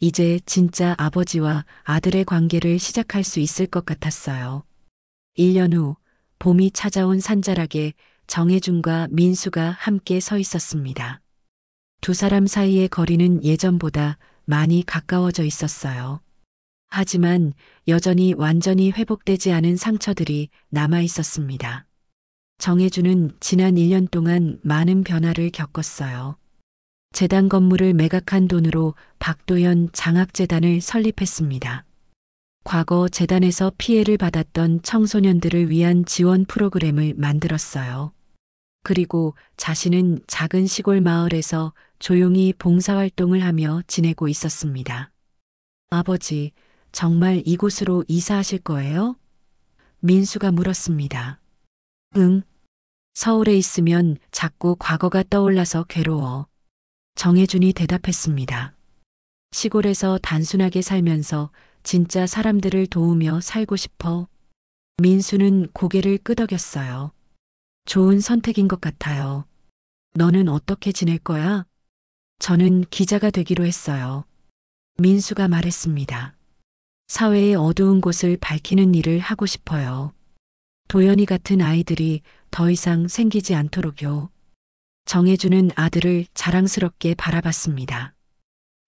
Speaker 1: 이제 진짜 아버지와 아들의 관계를 시작할 수 있을 것 같았어요. 1년 후 봄이 찾아온 산자락에 정혜준과 민수가 함께 서 있었습니다. 두 사람 사이의 거리는 예전보다 많이 가까워져 있었어요. 하지만 여전히 완전히 회복되지 않은 상처들이 남아 있었습니다. 정혜주는 지난 1년 동안 많은 변화를 겪었어요. 재단 건물을 매각한 돈으로 박도연 장학재단을 설립했습니다. 과거 재단에서 피해를 받았던 청소년들을 위한 지원 프로그램을 만들었어요. 그리고 자신은 작은 시골 마을에서 조용히 봉사활동을 하며 지내고 있었습니다. 아버지, 정말 이곳으로 이사하실 거예요? 민수가 물었습니다. 응. 서울에 있으면 자꾸 과거가 떠올라서 괴로워. 정혜준이 대답했습니다. 시골에서 단순하게 살면서 진짜 사람들을 도우며 살고 싶어. 민수는 고개를 끄덕였어요. 좋은 선택인 것 같아요. 너는 어떻게 지낼 거야? 저는 기자가 되기로 했어요. 민수가 말했습니다. 사회의 어두운 곳을 밝히는 일을 하고 싶어요. 도연이 같은 아이들이 더 이상 생기지 않도록요. 정혜주는 아들을 자랑스럽게 바라봤습니다.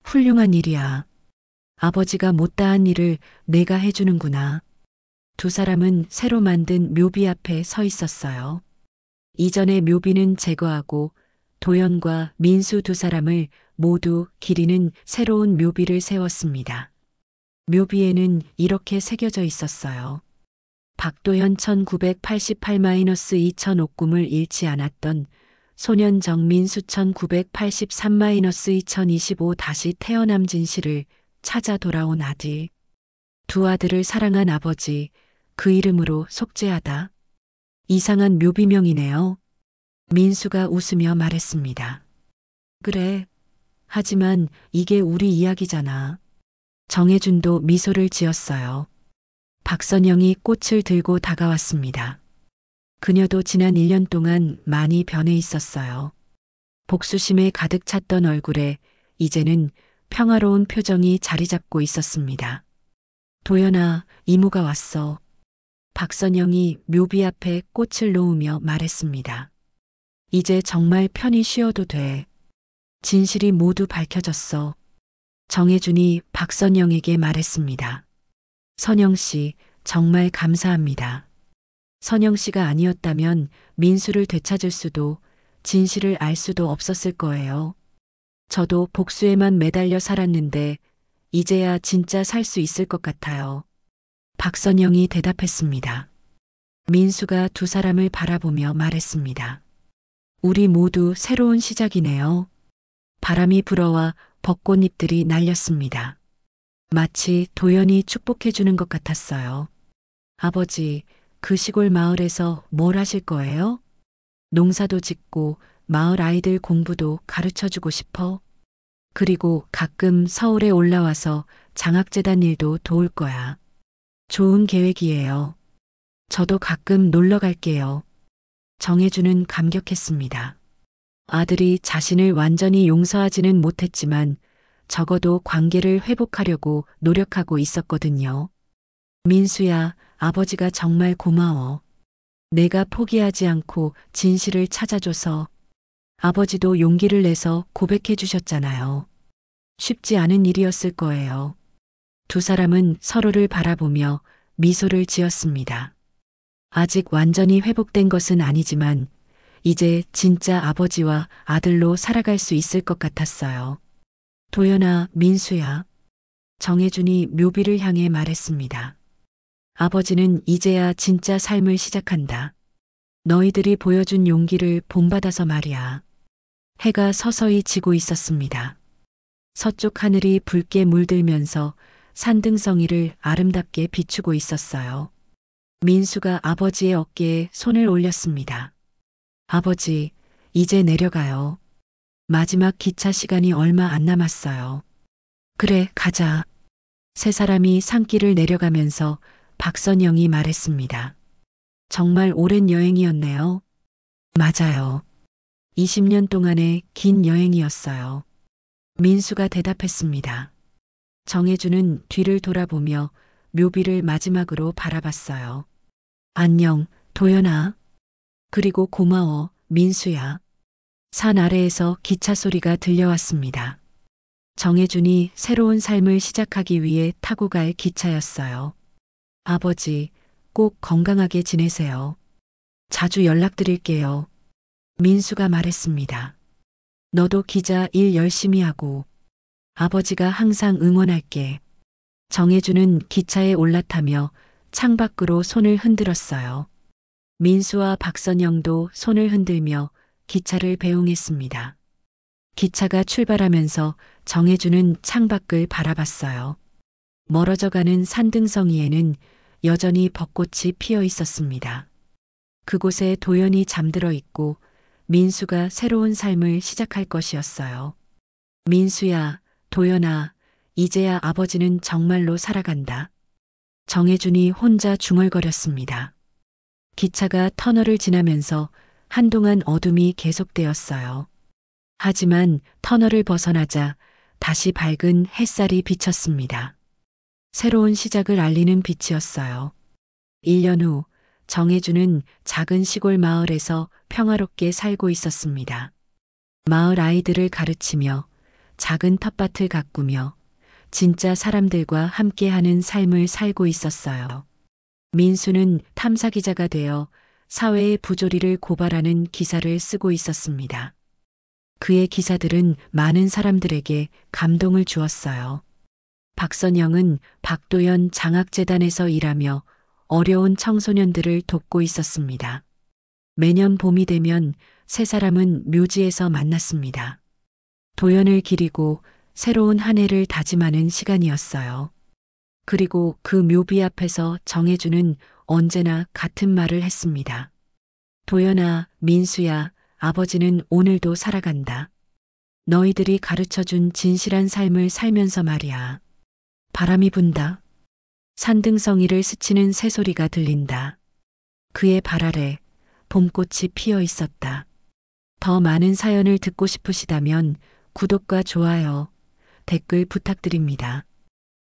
Speaker 1: 훌륭한 일이야. 아버지가 못다한 일을 내가 해주는구나. 두 사람은 새로 만든 묘비 앞에 서 있었어요. 이전의 묘비는 제거하고 도연과 민수 두 사람을 모두 기리는 새로운 묘비를 세웠습니다. 묘비에는 이렇게 새겨져 있었어요. 박도현 1988-2005 꿈을 잃지 않았던 소년 정민수 1983-2025 다시 태어남 진실을 찾아 돌아온 아들. 두 아들을 사랑한 아버지, 그 이름으로 속죄하다. 이상한 묘비명이네요. 민수가 웃으며 말했습니다. 그래. 하지만 이게 우리 이야기잖아. 정혜준도 미소를 지었어요. 박선영이 꽃을 들고 다가왔습니다. 그녀도 지난 1년 동안 많이 변해 있었어요. 복수심에 가득 찼던 얼굴에 이제는 평화로운 표정이 자리 잡고 있었습니다. 도연아, 이모가 왔어. 박선영이 묘비 앞에 꽃을 놓으며 말했습니다. 이제 정말 편히 쉬어도 돼. 진실이 모두 밝혀졌어. 정혜준이 박선영에게 말했습니다. 선영 씨, 정말 감사합니다. 선영 씨가 아니었다면 민수를 되찾을 수도 진실을 알 수도 없었을 거예요. 저도 복수에만 매달려 살았는데 이제야 진짜 살 수 있을 것 같아요. 박선영이 대답했습니다. 민수가 두 사람을 바라보며 말했습니다. 우리 모두 새로운 시작이네요. 바람이 불어와 벚꽃잎들이 날렸습니다. 마치 도연이 축복해주는 것 같았어요. 아버지, 그 시골 마을에서 뭘 하실 거예요? 농사도 짓고 마을 아이들 공부도 가르쳐주고 싶어. 그리고 가끔 서울에 올라와서 장학재단 일도 도울 거야. 좋은 계획이에요. 저도 가끔 놀러 갈게요. 정혜주는 감격했습니다. 아들이 자신을 완전히 용서하지는 못했지만 적어도 관계를 회복하려고 노력하고 있었거든요. 민수야, 아버지가 정말 고마워. 내가 포기하지 않고 진실을 찾아줘서 아버지도 용기를 내서 고백해 주셨잖아요. 쉽지 않은 일이었을 거예요. 두 사람은 서로를 바라보며 미소를 지었습니다. 아직 완전히 회복된 것은 아니지만 이제 진짜 아버지와 아들로 살아갈 수 있을 것 같았어요. 도연아, 민수야. 정혜준이 묘비를 향해 말했습니다. 아버지는 이제야 진짜 삶을 시작한다. 너희들이 보여준 용기를 본받아서 말이야. 해가 서서히 지고 있었습니다. 서쪽 하늘이 붉게 물들면서 산등성이를 아름답게 비추고 있었어요. 민수가 아버지의 어깨에 손을 올렸습니다. 아버지, 이제 내려가요. 마지막 기차 시간이 얼마 안 남았어요. 그래, 가자. 세 사람이 산길을 내려가면서 박선영이 말했습니다. 정말 오랜 여행이었네요. 맞아요. 20년 동안의 긴 여행이었어요. 민수가 대답했습니다. 정혜주는 뒤를 돌아보며 묘비를 마지막으로 바라봤어요. 안녕, 도연아. 그리고 고마워, 민수야. 산 아래에서 기차 소리가 들려왔습니다. 정혜준이 새로운 삶을 시작하기 위해 타고 갈 기차였어요. 아버지, 꼭 건강하게 지내세요. 자주 연락드릴게요. 민수가 말했습니다. 너도 기자 일 열심히 하고 아버지가 항상 응원할게. 정혜준은 기차에 올라타며 창밖으로 손을 흔들었어요. 민수와 박선영도 손을 흔들며 기차를 배웅했습니다. 기차가 출발하면서 정혜준은 창밖을 바라봤어요. 멀어져가는 산등성이에는 여전히 벚꽃이 피어 있었습니다. 그곳에 도연이 잠들어 있고 민수가 새로운 삶을 시작할 것이었어요. 민수야, 도연아, 이제야 아버지는 정말로 살아간다. 정혜준이 혼자 중얼거렸습니다. 기차가 터널을 지나면서 한동안 어둠이 계속되었어요. 하지만 터널을 벗어나자 다시 밝은 햇살이 비쳤습니다. 새로운 시작을 알리는 빛이었어요. 1년 후 정혜준은 작은 시골 마을에서 평화롭게 살고 있었습니다. 마을 아이들을 가르치며 작은 텃밭을 가꾸며 진짜 사람들과 함께하는 삶을 살고 있었어요. 민수는 탐사기자가 되어 사회의 부조리를 고발하는 기사를 쓰고 있었습니다. 그의 기사들은 많은 사람들에게 감동을 주었어요. 박선영은 박도연 장학재단에서 일하며 어려운 청소년들을 돕고 있었습니다. 매년 봄이 되면 세 사람은 묘지에서 만났습니다. 도연을 기리고 새로운 한 해를 다짐하는 시간이었어요. 그리고 그 묘비 앞에서 정혜준은 언제나 같은 말을 했습니다. 도연아, 민수야, 아버지는 오늘도 살아간다. 너희들이 가르쳐준 진실한 삶을 살면서 말이야. 바람이 분다. 산등성이를 스치는 새소리가 들린다. 그의 발 아래 봄꽃이 피어 있었다. 더 많은 사연을 듣고 싶으시다면 구독과 좋아요, 댓글 부탁드립니다.